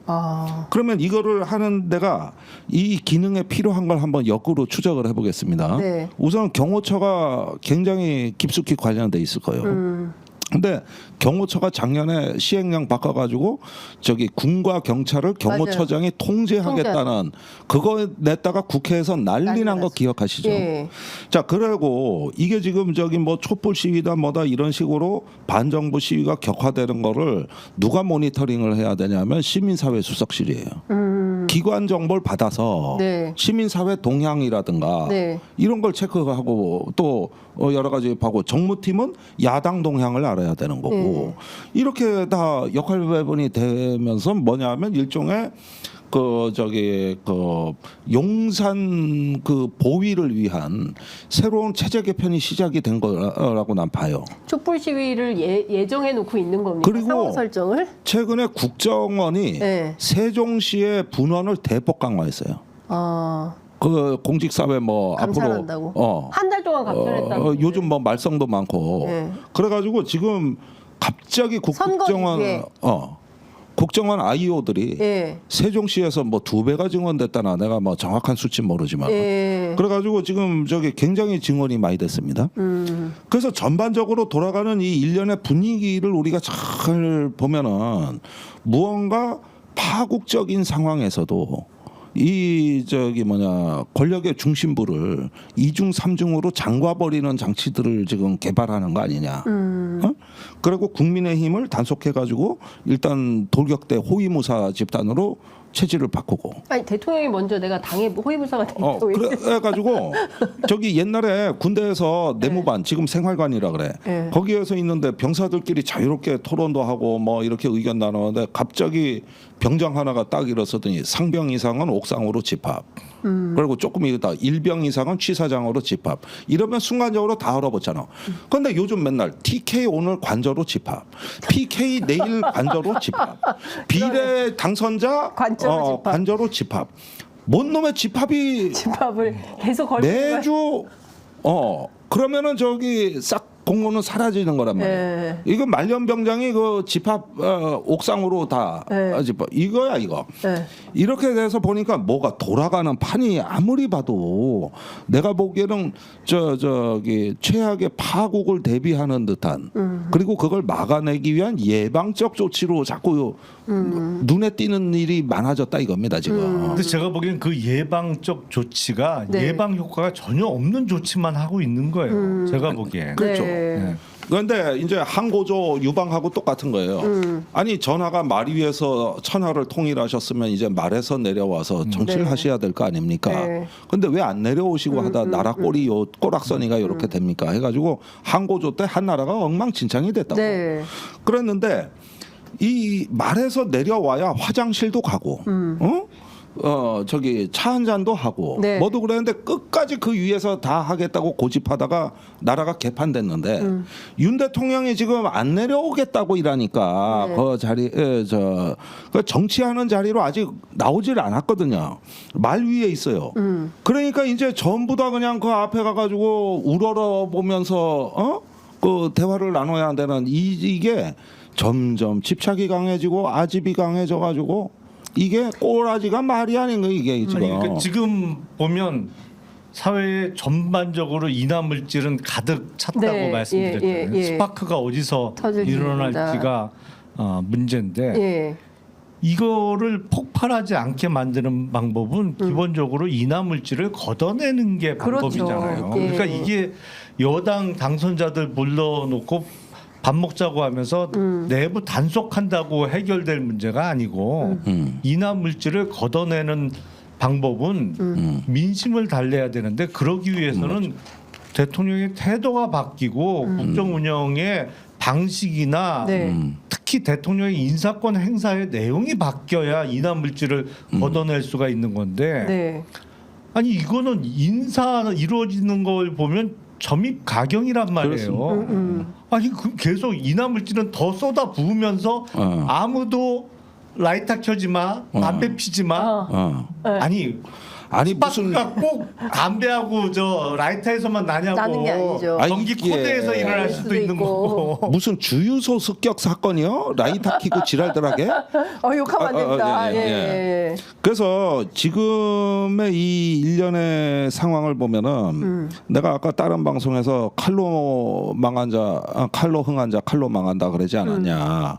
그러면 이거를 하는 데가 이 기능에 필요한 걸 한번 역으로 추적을 해보겠습니다. 우선 경호처가 굉장히 깊숙이 관련돼 있을 거예요. 근데 경호처가 작년에 시행령 바꿔가지고 저기 군과 경찰을 경호처장이 통제하겠다는 그거 냈다가 국회에서 난리 난 거 기억하시죠? 자, 그리고 이게 지금 저기 뭐 촛불 시위다 뭐다 이런 식으로 반정부 시위가 격화되는 거를 누가 모니터링을 해야 되냐면 시민사회 수석실이에요. 기관 정보를 받아서 시민사회 동향이라든가 이런 걸 체크하고 또 여러 가지 하고 정무팀은 야당 동향을 알아야 되는 거고 이렇게 다 역할 배분이 되면서 뭐냐면 일종의 그 저기 그 용산 그 보위를 위한 새로운 체제 개편이 시작이 된 거라고 난 봐요. 촛불 시위를 예정해 놓고 있는 겁니까? 그리고 상황 설정을? 최근에 국정원이 세종시의 분원을 대폭 강화했어요. 그 공직사회 뭐 감찰한다고. 앞으로 한 달 동안 감찰했다고. 요즘 뭐 말썽도 많고 그래가지고 지금 갑자기 국정원 IO들이 세종시에서 뭐 2배가 증원됐다나 내가 뭐 정확한 수치는 모르지만 그래가지고 지금 저기 굉장히 증원이 많이 됐습니다. 그래서 전반적으로 돌아가는 이 일련의 분위기를 우리가 잘 보면은 무언가 파국적인 상황에서도 이 권력의 중심부를 이중 삼중으로 잠궈버리는 장치들을 지금 개발하는 거 아니냐. 어? 그리고 국민의힘을 단속해가지고 일단 돌격대 호위무사 집단으로 체질을 바꾸고. 아니 대통령이 먼저 내가 당의 호위무사가 됐다고. 그래가지고 저기 옛날에 군대에서 내무반 지금 생활관이라 그래. 네. 거기에서 있는데 병사들끼리 자유롭게 토론도 하고 뭐 이렇게 의견 나누는데 갑자기 병장 하나가 딱 일어서더니 상병 이상은 옥상으로 집합. 그리고 조금 이따 일병 이상은 취사장으로 집합. 이러면 순간적으로 다 얼어붙잖아. 그런데 요즘 맨날 TK 오늘 관저로 집합. PK 내일 관저로 집합. 비례 당선자 관저로 집합. 뭔 놈의 집합을 계속 걸고 매주 그러면은 저기 싹 공무는 사라지는 거란 말이야. 네. 이거 말년병장이 그 집합 옥상으로 다 집합 이거야 이거. 네. 이렇게 돼서 보니까 뭐가 돌아가는 판이 아무리 봐도 내가 보기에는 저기 최악의 파국을 대비하는 듯한 그리고 그걸 막아내기 위한 예방적 조치로 자꾸 눈에 띄는 일이 많아졌다 이겁니다 지금. 근데 제가 보기엔 그 예방적 조치가 네. 예방 효과가 전혀 없는 조치만 하고 있는 거예요. 제가 보기엔. 그렇죠. 네. 네. 그런데 이제 항고조 유방하고 똑같은 거예요. 아니 전하가 말 위에서 천하를 통일하셨으면 이제 말에서 내려와서 정치를 네. 하셔야 될 거 아닙니까? 네. 근데 왜 안 내려오시고 하다 나라 꼴이 꼬락서니가 이렇게 됩니까? 해가지고 항고조 때 한 나라가 엉망진창이 됐다고. 네. 그랬는데 이 말에서 내려와야 화장실도 가고, 저기 차 한 잔도 하고 네. 뭐도 그랬는데 끝까지 그 위에서 다 하겠다고 고집하다가 나라가 개판됐는데 윤 대통령이 지금 안 내려오겠다고 이러니까 네. 그 자리에 그 정치하는 자리로 아직 나오질 않았거든요. 말 위에 있어요. 그러니까 이제 전부 다 그냥 그 앞에 가가지고 우러러 보면서 그 대화를 나눠야 되는 이게 점점 집착이 강해지고 아집이 강해져가지고. 이게 꼬라지가 말이 아닌 거 이게 지금. 아니, 그러니까 지금 보면 사회에 전반적으로 인화물질은 가득 찼다고 네, 말씀드렸잖아요. 예. 스파크가 어디서 터질지 일어날지가 문제인데 예. 이거를 폭발하지 않게 만드는 방법은 기본적으로 인화물질을 걷어내는 게 그렇죠. 방법이잖아요. 예. 그러니까 이게 여당 당선자들 불러놓고 밥 먹자고 하면서 내부 단속한다고 해결될 문제가 아니고 인화 물질을 걷어내는 방법은 민심을 달래야 되는데 그러기 위해서는 대통령의 태도가 바뀌고 국정 운영의 방식이나 네. 특히 대통령의 인사권 행사의 내용이 바뀌어야 인화 물질을 걷어낼 수가 있는 건데 네. 아니 이거는 인사 이루어지는 걸 보면 점입 가경이란 말이에요. 아니 계속 인화 물질은 더 쏟아 부으면서 아무도 라이터 켜지 마, 담배 피지 마. 아니 무슨 꼭 담배하고 저 라이터에서만 나냐고. 나는 게 아니죠. 전기 코드에서 일어날 수도 있는 거고. 무슨 주유소 습격 사건이요? 라이터 키고 지랄들하게? 욕하면 안 됩니다. 예. 그래서 지금의 이 일련의 상황을 보면은 내가 아까 다른 방송에서 칼로 망한 자, 칼로 흥한 자, 칼로 망한다 그러지 않았냐?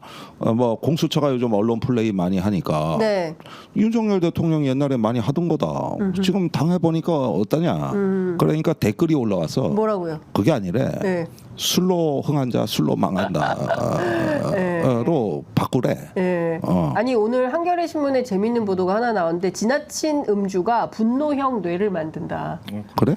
뭐 공수처가 요즘 언론 플레이 많이 하니까 네. 윤석열 대통령이 옛날에 많이 하던 거다. 지금 당해보니까 어떠냐. 그러니까 댓글이 올라와서 뭐라고요? 그게 아니래. 네. 술로 흥한 자 술로 망한다로 바꾸래. 네. 아니 오늘 한겨레 신문에 재밌는 보도가 하나 나왔는데 지나친 음주가 분노형 뇌를 만든다. 그래?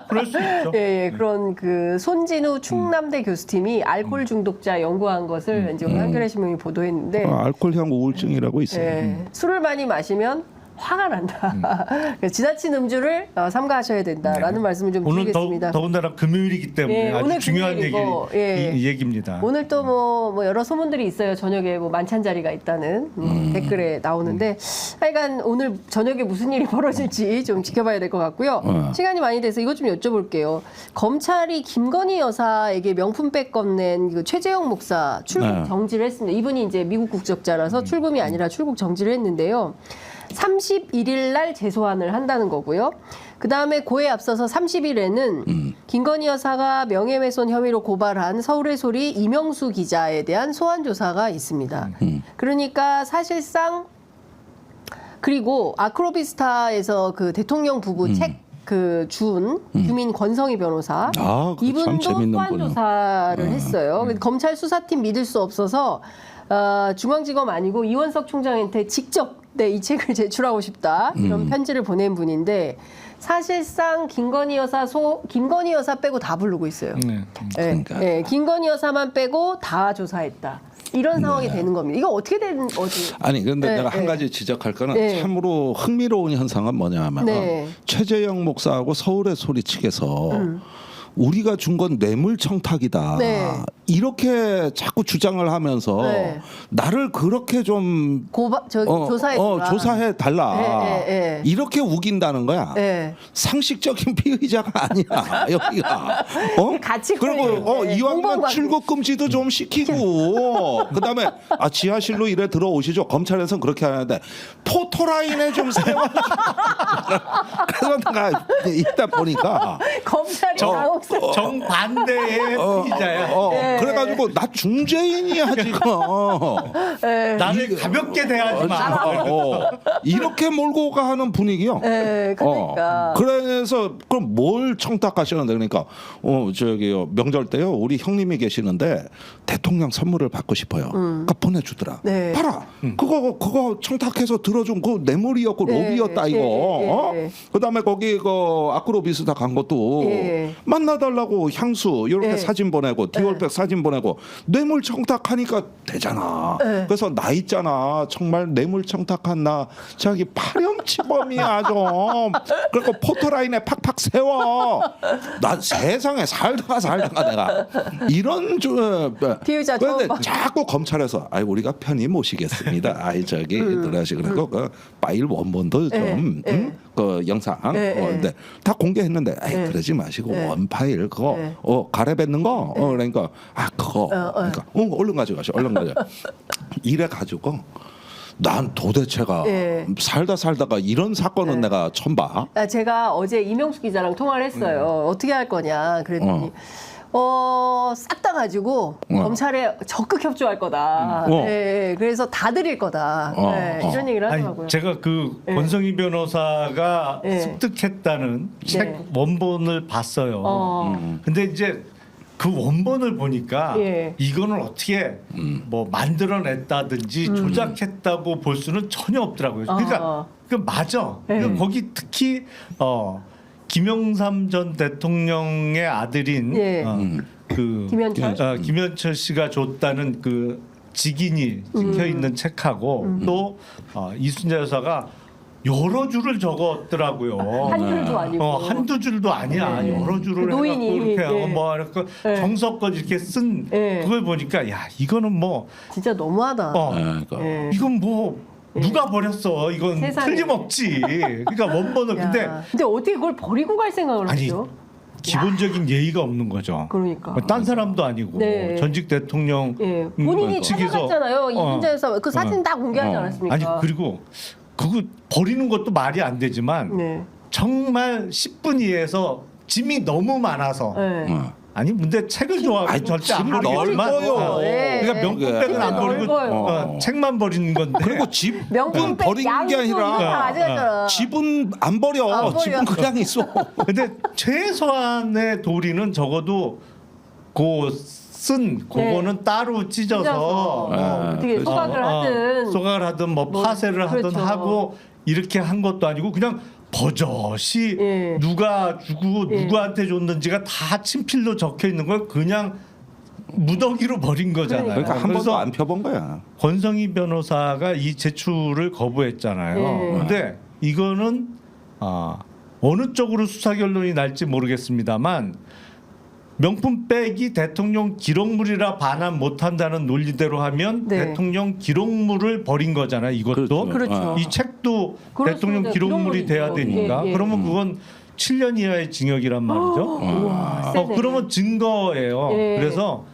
그럴 수 있죠. 예, 그런 그 손진우 충남대 교수팀이 알코올 중독자 연구한 것을 이제 오늘 한겨레 신문이 보도했는데 알코올형 우울증이라고 있어요. 예, 술을 많이 마시면 화가 난다. 그래서 지나친 음주를 삼가하셔야 된다라는 말씀을 좀 오늘 드리겠습니다. 더군다나 금요일이기 때문에 예, 아주 오늘 중요한 금요일이고, 얘기입니다. 오늘 또 뭐 여러 소문들이 있어요. 저녁에 뭐 만찬 자리가 있다는 댓글에 나오는데 하여간 오늘 저녁에 무슨 일이 벌어질지 좀 지켜봐야 될 것 같고요. 시간이 많이 돼서 이것 좀 여쭤볼게요. 검찰이 김건희 여사에게 명품백 건넨 그 최재형 목사 출국 정지를 했습니다. 이분이 이제 미국 국적자라서 출금이 아니라 출국 정지를 했는데요. 31일 날 재소환을 한다는 거고요. 그다음에 그에 앞서서 30일에는 김건희 여사가 명예훼손 혐의로 고발한 서울의 소리 이명수 기자에 대한 소환 조사가 있습니다. 그러니까 사실상 그리고 아크로비스타에서 그 대통령 부부 책 그 준 규민 권성희 변호사 아, 그거 참 이분도 재밌는 소환 분이야. 조사를 했어요. 검찰 수사팀 믿을 수 없어서 중앙지검 아니고 이원석 총장한테 직접 이 책을 제출하고 싶다 이런 편지를 보낸 분인데 사실상 김건희 여사 빼고 다 부르고 있어요. 그러니까. 네, 김건희 여사만 빼고 다 조사했다. 이런 상황이 되는 겁니다. 이거 어떻게 된 거지? 아니 근데 네, 내가 네. 한 가지 지적할 거는 네. 참으로 흥미로운 현상은 뭐냐면 네. 최재형 목사하고 서울의 소리측에서 우리가 준 건 뇌물 청탁이다. 네. 이렇게 자꾸 주장을 하면서 네. 나를 그렇게 좀 조사해 달라. 네. 이렇게 우긴다는 거야. 네. 상식적인 피의자가 아니야 여기가. 같이 그리고 걸리는데. 이왕이면 공범 출국 금지도 좀 시키고 그다음에 지하실로 이래 들어오시죠. 검찰에서는 그렇게 하는데 포토라인에 좀 세워. 그래서 내가 이따 보니까 검찰이 당혹스러워. 정반대의 피의자야. 그래가지고 나 중재인이야 지금. 나를 가볍게 대하지 마. 이렇게 몰고 가는 분위기요. 네, 그러니까. 그래서 그럼 뭘 청탁하시는데 그러니까 저기요 명절 때요 우리 형님이 계시는데 대통령 선물을 받고 싶어요. 그러니까 보내주더라. 네. 봐라. 그거 청탁해서 들어준 그 뇌물이었고 로비였다 이거. 그다음에 거기 그 아크로비스타 간 것도 만나달라고 향수 이렇게 사진 보내고 디올백 사진 보내고 뇌물 청탁하니까 되잖아. 그래서 나 있잖아 정말 뇌물 청탁한 나 저기 파렴치범이야 좀. 그리고 포토라인에 팍팍 세워. 나 세상에 살다가 내가 이런 피의자 그런데 처음 봐. 자꾸 검찰에서 아이 우리가 편히 모시겠습니다. 아이 저기 들어가시 그리고 그 파일 원본도 좀 그 영상 근데 다 공개했는데 아이 그러지 마시고 원 파일 그거 가래뱉는 거 그러니까 그거 그러니까 얼른 가져가시 얼른 가져. 이래 가지고. 난 도대체가 살다가 이런 사건은 내가 처음 봐. 제가 어제 이명숙 기자랑 통화를 했어요. 어떻게 할 거냐 그랬더니 싹 다 가지고 검찰에 적극 협조할 거다. 그래서 다 드릴 거다. 이런 얘기를 하더라고요. 아니, 제가 그 권성희 변호사가 습득했다는 책 원본을 봤어요. 근데 이제 그 원본을 보니까 이거는 어떻게 뭐 만들어냈다든지 조작했다고 볼 수는 전혀 없더라고요. 그러니까 그 맞아. 그러니까 거기 특히 김영삼 전 대통령의 아들인 그 김현철 씨가 줬다는 그 직인이 찍혀 있는 책하고 또 이순자 여사가 여러 줄을 적었더라고요. 한 줄도 아니고 한두 줄도 아니야. 여러 줄을 그 노인이 해갖고 이렇게 뭐 이렇게 정석껏 이렇게 쓴 그걸 보니까 야 이거는 뭐 진짜 너무하다. 이건 뭐 누가 버렸어? 이건 세상에. 틀림없지. 그러니까 원본을 근데 어떻게 그걸 버리고 갈 생각을 아니 하죠? 기본적인 예의가 없는 거죠. 그러니까. 딴 사람도 아니고 전직 대통령 본인이 측에서 찾아갔잖아요. 이순자 여사 그 사진 다 공개하지 않았습니까? 아니 그리고 그거 버리는 것도 말이 안 되지만 정말 10분 이내에서 짐이 너무 많아서 아니 근데 책을 좋아하면 절대 안 버리겠지만 그러니까 명품백은 안 버리고 책만 버리는 건데 그리고 집 명품 버린 게 아니라 집은 안 버려. 집은 그냥 있어. 근데 최소한의 도리는 적어도 그거는 따로 찢어서 어떻게 소각을 하든 소각을 하든 뭐 파쇄를 하든 하고 이렇게 한 것도 아니고 그냥 버젓이 누가 주고 누구한테 줬는지가 다 친필로 적혀 있는 걸 그냥 무더기로 버린 거잖아요. 그러니까 한 번도 안 펴본 거야. 권성희 변호사가 이 제출을 거부했잖아요. 근데 이거는 어느 쪽으로 수사 결론이 날지 모르겠습니다만 명품백이 대통령 기록물이라 반환 못한다는 논리대로 하면 대통령 기록물을 버린 거잖아요. 이것도 그렇죠. 이 책도 대통령 기록물이 돼야 되니까 그러면 그건 7년 이하의 징역이란 말이죠. 그러면 증거예요. 그래서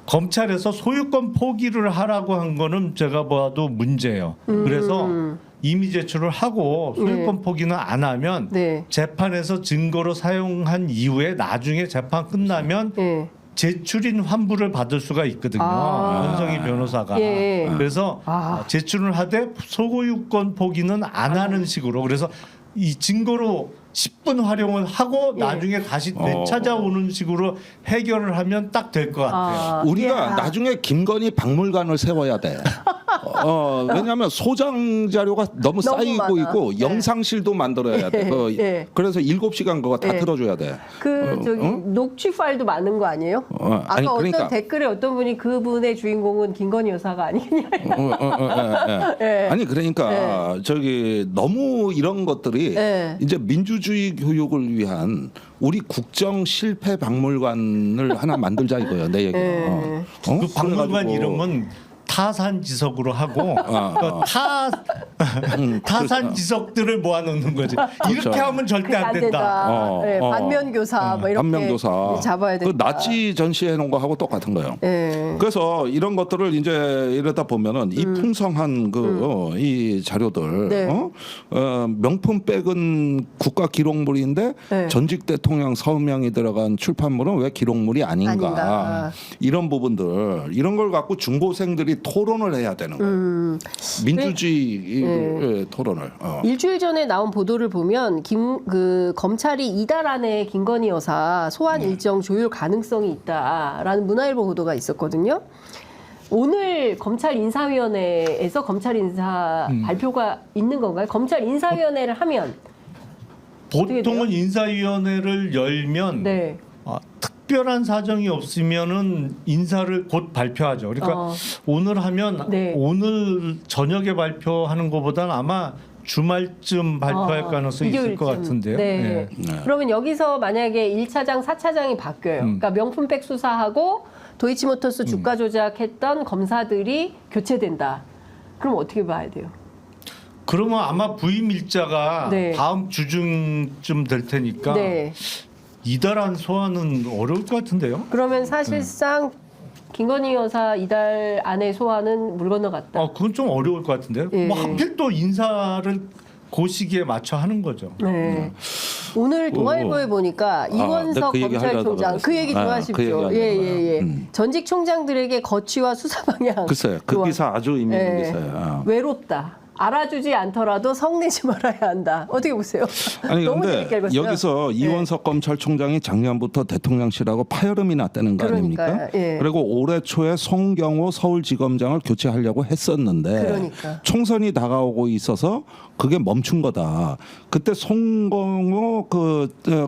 검찰에서 소유권 포기를 하라고 한 거는 제가 봐도 문제예요. 그래서 이미 제출을 하고 소유권 포기는 안 하면 재판에서 증거로 사용한 이후에 나중에 재판 끝나면 제출인 환불을 받을 수가 있거든요. 원성희 변호사가. 예. 그래서 제출을 하되 소유권 포기는 안 하는 식으로. 그래서 이 증거로 10분 활용을 하고 나중에 다시 되찾아오는 식으로 해결을 하면 딱 될 것 같아요. 우리가 나중에 김건희 박물관을 세워야 돼. 왜냐하면 소장 자료가 너무 쌓이고 많아. 있고 영상실도 만들어야 돼. 그래서 7시간 그거 다 틀어줘야 돼. 저기 녹취 파일도 많은 거 아니에요? 아까 아니, 그러니까. 어떤 댓글에 어떤 분이 그분의 주인공은 김건희 여사가 아니겠냐. 아니 그러니까 저기 너무 이런 것들이 이제 민주주의 교육을 위한 우리 국정 실패 박물관을 하나 만들자 이거예요. 내 얘기는. 그 박물관 이름은 타산지석으로 하고 타산 지석들을 모아놓는 거지. 그렇죠. 이렇게 하면 절대 안 된다. 반면교사 뭐 이렇게 반면교사. 잡아야 된다. 그 나치 전시해 놓은 거하고 똑같은 거예요. 그래서 이런 것들을 이제 이러다 보면은 이 풍성한 이 자료들 명품백은 국가 기록물인데 전직 대통령 서명이 들어간 출판물은 왜 기록물이 아닌가. 이런 부분들 이런 걸 갖고 중고생들이 토론을 해야 되는 거예요. 민주주의 토론을. 일주일 전에 나온 보도를 보면 검찰이 이달 안에 김건희 여사 소환 일정 조율 가능성이 있다라는 문화일보 보도가 있었거든요. 오늘 검찰 인사위원회에서 검찰 인사 발표가 있는 건가요? 검찰 인사위원회를 하면 보통은 인사위원회를 열면 특별한 사정이 없으면은 인사를 곧 발표하죠. 그러니까 오늘 하면 오늘 저녁에 발표하는 것보다는 아마 주말쯤 발표할 가능성이 있을 것 같은데요. 그러면 여기서 만약에 1차장, 4차장이 바뀌어요. 그러니까 명품백 수사하고 도이치모터스 주가 조작했던 검사들이 교체된다. 그럼 어떻게 봐야 돼요? 그러면 아마 부임 일자가 다음 주중쯤 될 테니까 이달 안 소환은 어려울 것 같은데요. 그러면 사실상 김건희 여사 이달 안에 소환은 물 건너갔다. 그건 좀 어려울 것 같은데요. 뭐 하필 또 인사를 그 시기에 맞춰 하는 거죠. 오늘 동아일보에 보니까 이원석 검찰총장 그 얘기 좀 하십시오. 전직 총장들에게 거취와 수사 방향. 글쎄요. 그 기사 아주 의미 있는 기사예요. 외롭다. 알아주지 않더라도 성내지 말아야 한다. 어떻게 보세요? 아니 너무 근데 재밌게 읽었어요. 여기서 이원석 검찰총장이 작년부터 대통령실하고 파열음이 났다는 거 아닙니까? 그리고 올해 초에 송경호 서울지검장을 교체하려고 했었는데 총선이 다가오고 있어서 그게 멈춘 거다. 그때 송경호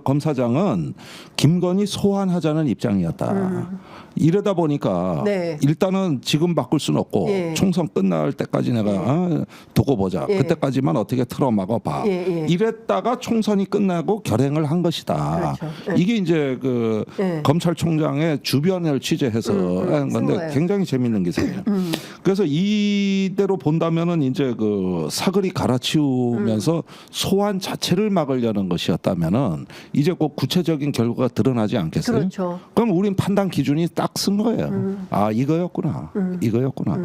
검사장은 김건희 소환하자는 입장이었다. 이러다 보니까 일단은 지금 바꿀 수는 없고 총선 끝날 때까지 내가 두고 보자. 그때까지만 어떻게 틀어막아 봐. 이랬다가 총선이 끝나고 결행을 한 것이다. 이게 이제 검찰총장의 주변을 취재해서 하는 건데 굉장히 재밌는 기사예요. 그래서 이대로 본다면은 이제 사거리 갈아치우면서 소환 자체를 막으려는 것이었다면은 이제 그 구체적인 결과가 드러나지 않겠어요? 그럼 우린 판단 기준이 딱 쓴 거예요. 이거였구나. 이거였구나.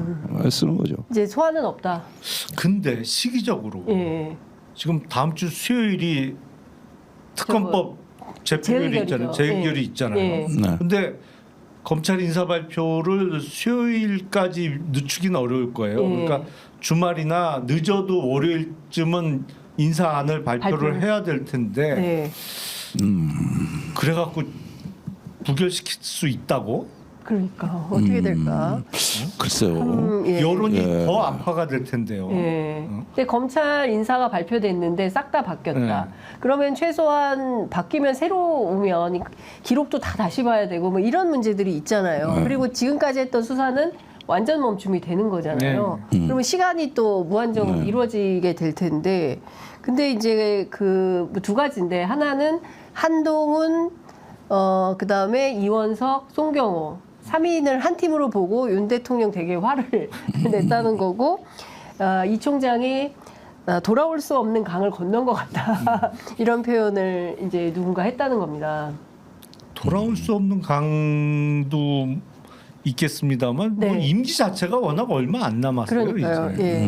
쓰는 거죠. 이제 소환은 없다. 근데 시기적으로 지금 다음 주 수요일이 특검법 재표결이 있잖아요. 재결이 있잖아요. 근데 검찰 인사 발표를 수요일까지 늦추기는 어려울 거예요. 그러니까 주말이나 늦어도 월요일쯤은 인사안을 발표를 해야 될 텐데 그래갖고 부결시킬 수 있다고? 그러니까 어떻게 될까? 글쎄요. 여론이 더 악화가 될 텐데요. 근데 검찰 인사가 발표됐는데 싹 다 바뀌었다. 그러면 최소한 바뀌면 새로 오면 기록도 다 다시 봐야 되고 뭐 이런 문제들이 있잖아요. 그리고 지금까지 했던 수사는 완전 멈춤이 되는 거잖아요. 그러면 시간이 또 무한정으로 이루어지게 될 텐데, 근데 이제 두 가지인데 하나는 한동훈, 그 다음에 이원석, 송경호 3인을 한 팀으로 보고 윤 대통령 되게 화를 냈다는 거고, 이 총장이 돌아올 수 없는 강을 건넌 것 같다. 이런 표현을 이제 누군가 했다는 겁니다. 돌아올 수 없는 강도 있겠습니다만 뭐 임기 자체가 워낙 얼마 안 남았어요. 그러니까요. 이제.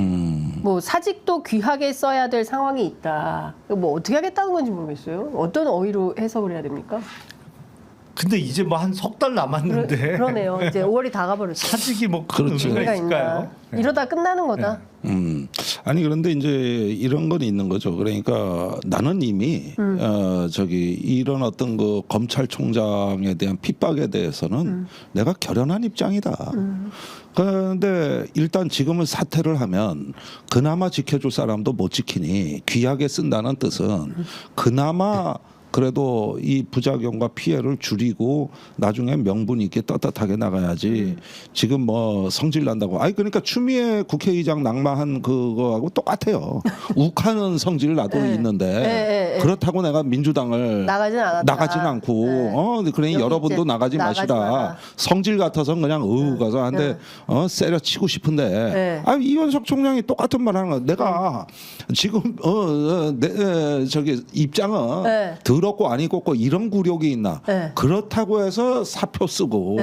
뭐 사직도 귀하게 써야 될 상황이 있다. 뭐 어떻게 하겠다는 건지 모르겠어요. 어떤 어휘로 해석을 해야 됩니까? 근데 이제 뭐 한 석 달 남았는데 그러네요. 이제 5월이 다 가버렸어요. 사직이 뭐 큰 그렇죠. 의미가 의미가 있을까요? 있나? 이러다 끝나는 거다. 아니 그런데 이제 이런 건 있는 거죠. 그러니까 나는 이미 저기 이런 어떤 그 검찰총장에 대한 핍박에 대해서는 내가 결연한 입장이다. 그런데 일단 지금은 사퇴를 하면 그나마 지켜줄 사람도 못 지키니 귀하게 쓴다는 뜻은 그나마 그래도 이 부작용과 피해를 줄이고 나중에 명분 있게 떳떳하게 나가야지. 지금 뭐 성질 난다고. 아니 그러니까 추미애 국회의장 낙마한 그거하고 똑같아요. 욱하는 성질 나도 있는데 그렇다고 내가 민주당을 나가진 않았다. 나가진 않고 그러니 여기 여러분도 이제 나가지 나가지 마시라. 마라. 성질 같아서 그냥 가서 한데 세려치고 싶은데 아 이원석 총장이 똑같은 말 하는 거야. 내가 지금 저기 입장은 더럽고 안 익었고 이런 굴욕이 있나. 그렇다고 해서 사표 쓰고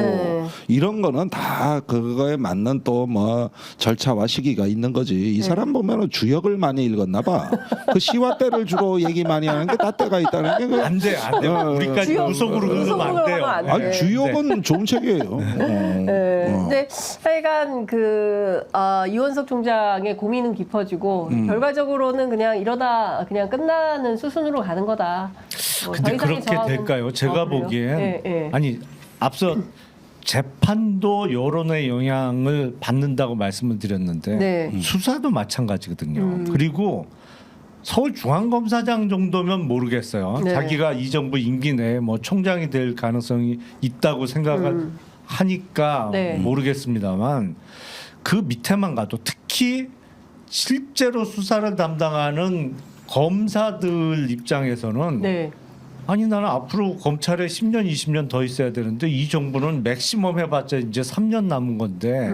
이런 거는 다 그거에 맞는 또 뭐 절차와 시기가 있는 거지. 이 사람 보면은 주역을 많이 읽었나 봐. 그 시와 때를 주로 얘기 많이 하는 게 다 때가 있다는 게 안 돼, 안 돼. 우리까지 우속으로 흐르면 안 돼요. 안 돼. 아니 주역은 좋은 책이에요. 근데 하여간 이원석 총장의 고민은 깊어지고 결과적으로는 그냥 이러다 그냥 끝나는 수순으로 가는 거다. 뭐 근데 더 이상의 그렇게 저항은- 될까요? 제가 그래요? 보기엔 아니 앞서 재판도 여론의 영향을 받는다고 말씀을 드렸는데 네. 수사도 마찬가지거든요. 그리고 서울중앙검사장 정도면 모르겠어요. 네. 자기가 이 정부 임기 내에 뭐 총장이 될 가능성이 있다고 생각을 하니까 네. 모르겠습니다만 그 밑에만 가도 특히 실제로 수사를 담당하는 검사들 입장에서는 네. 아니 나는 앞으로 검찰에 10년 20년 더 있어야 되는데 이 정부는 맥시멈 해봤자 이제 3년 남은 건데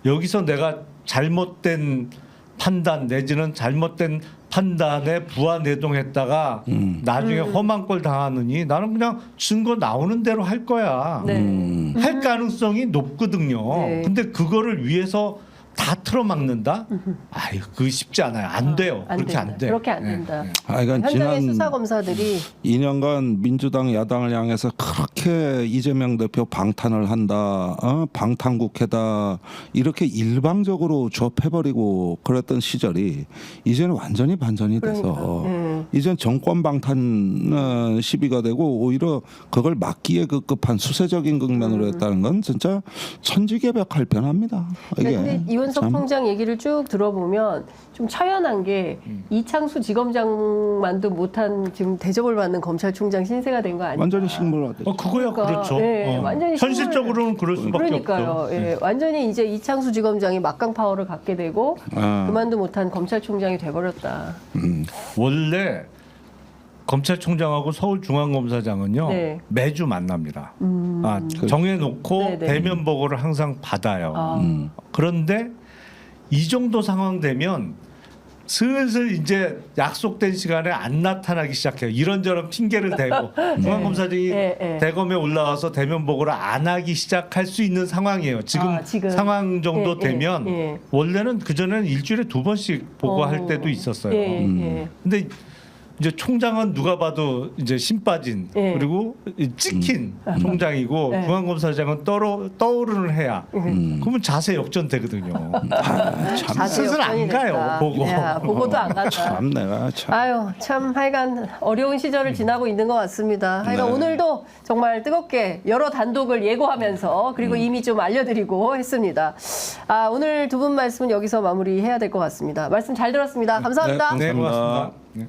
여기서 내가 잘못된 판단 내지는 잘못된 판단에 부안내동했다가 나중에 험한 꼴 당하느니 나는 그냥 증거 나오는 대로 할 거야. 네. 할 가능성이 높거든요. 네. 근데 그거를 위해서 다 틀어막는다? 아유, 그거 쉽지 않아요. 안 돼요. 안 그렇게 된다. 안 돼. 그렇게 안 된다. 그러니까 현장의 지난 수사 검사들이 2년간 민주당 야당을 향해서 그렇게 이재명 대표 방탄을 한다, 방탄국회다 이렇게 일방적으로 조업해버리고 그랬던 시절이 이제는 완전히 반전이 돼서 이젠 정권 방탄 시비가 되고 오히려 그걸 막기에 급급한 수세적인 국면으로 했다는 건 진짜 천지개벽할 변합니다. 이게 근데 이원석 참. 총장 얘기를 쭉 들어보면 좀 처연한 게 이창수 지검장만도 못한 지금 대접을 받는 검찰총장 신세가 된 거 아니에요? 완전히 식물화됐죠. 그거야 그러니까, 그렇죠. 네, 완전히 현실적으로는 그럴 수밖에 그러니까요. 없죠. 예, 완전히 이제 이창수 지검장이 막강 파워를 갖게 되고 그만도 못한 검찰총장이 돼버렸다. 원래 검찰총장하고 서울중앙검사장은요 네. 매주 만납니다. 정해놓고 네네. 대면 보고를 항상 받아요. 그런데 이 정도 상황 되면 슬슬 이제 약속된 시간에 안 나타나기 시작해요. 이런저런 핑계를 대고 중앙검사장이 대검에 올라와서 대면 보고를 안 하기 시작할 수 있는 상황이에요. 지금, 상황 정도 되면 원래는 그전에는 일주일에 2번씩 보고할 때도 있었어요. 근데 이제 총장은 누가 봐도 이제 신 빠진 그리고 찍힌 총장이고 중앙검사장은 떠오르는 해야 그러면 자세 역전되거든요. 참 슬슬 안 가요. 보고. 야, 보고도 안 간다. 참 내가 참. 아유 참 하여간 어려운 시절을 지나고 있는 것 같습니다. 하여간 네. 오늘도 정말 뜨겁게 여러 단독을 예고하면서 그리고 이미 좀 알려드리고 했습니다. 오늘 두 분 말씀은 여기서 마무리해야 될 것 같습니다. 말씀 잘 들었습니다. 감사합니다. 네, 고맙습니다. 네.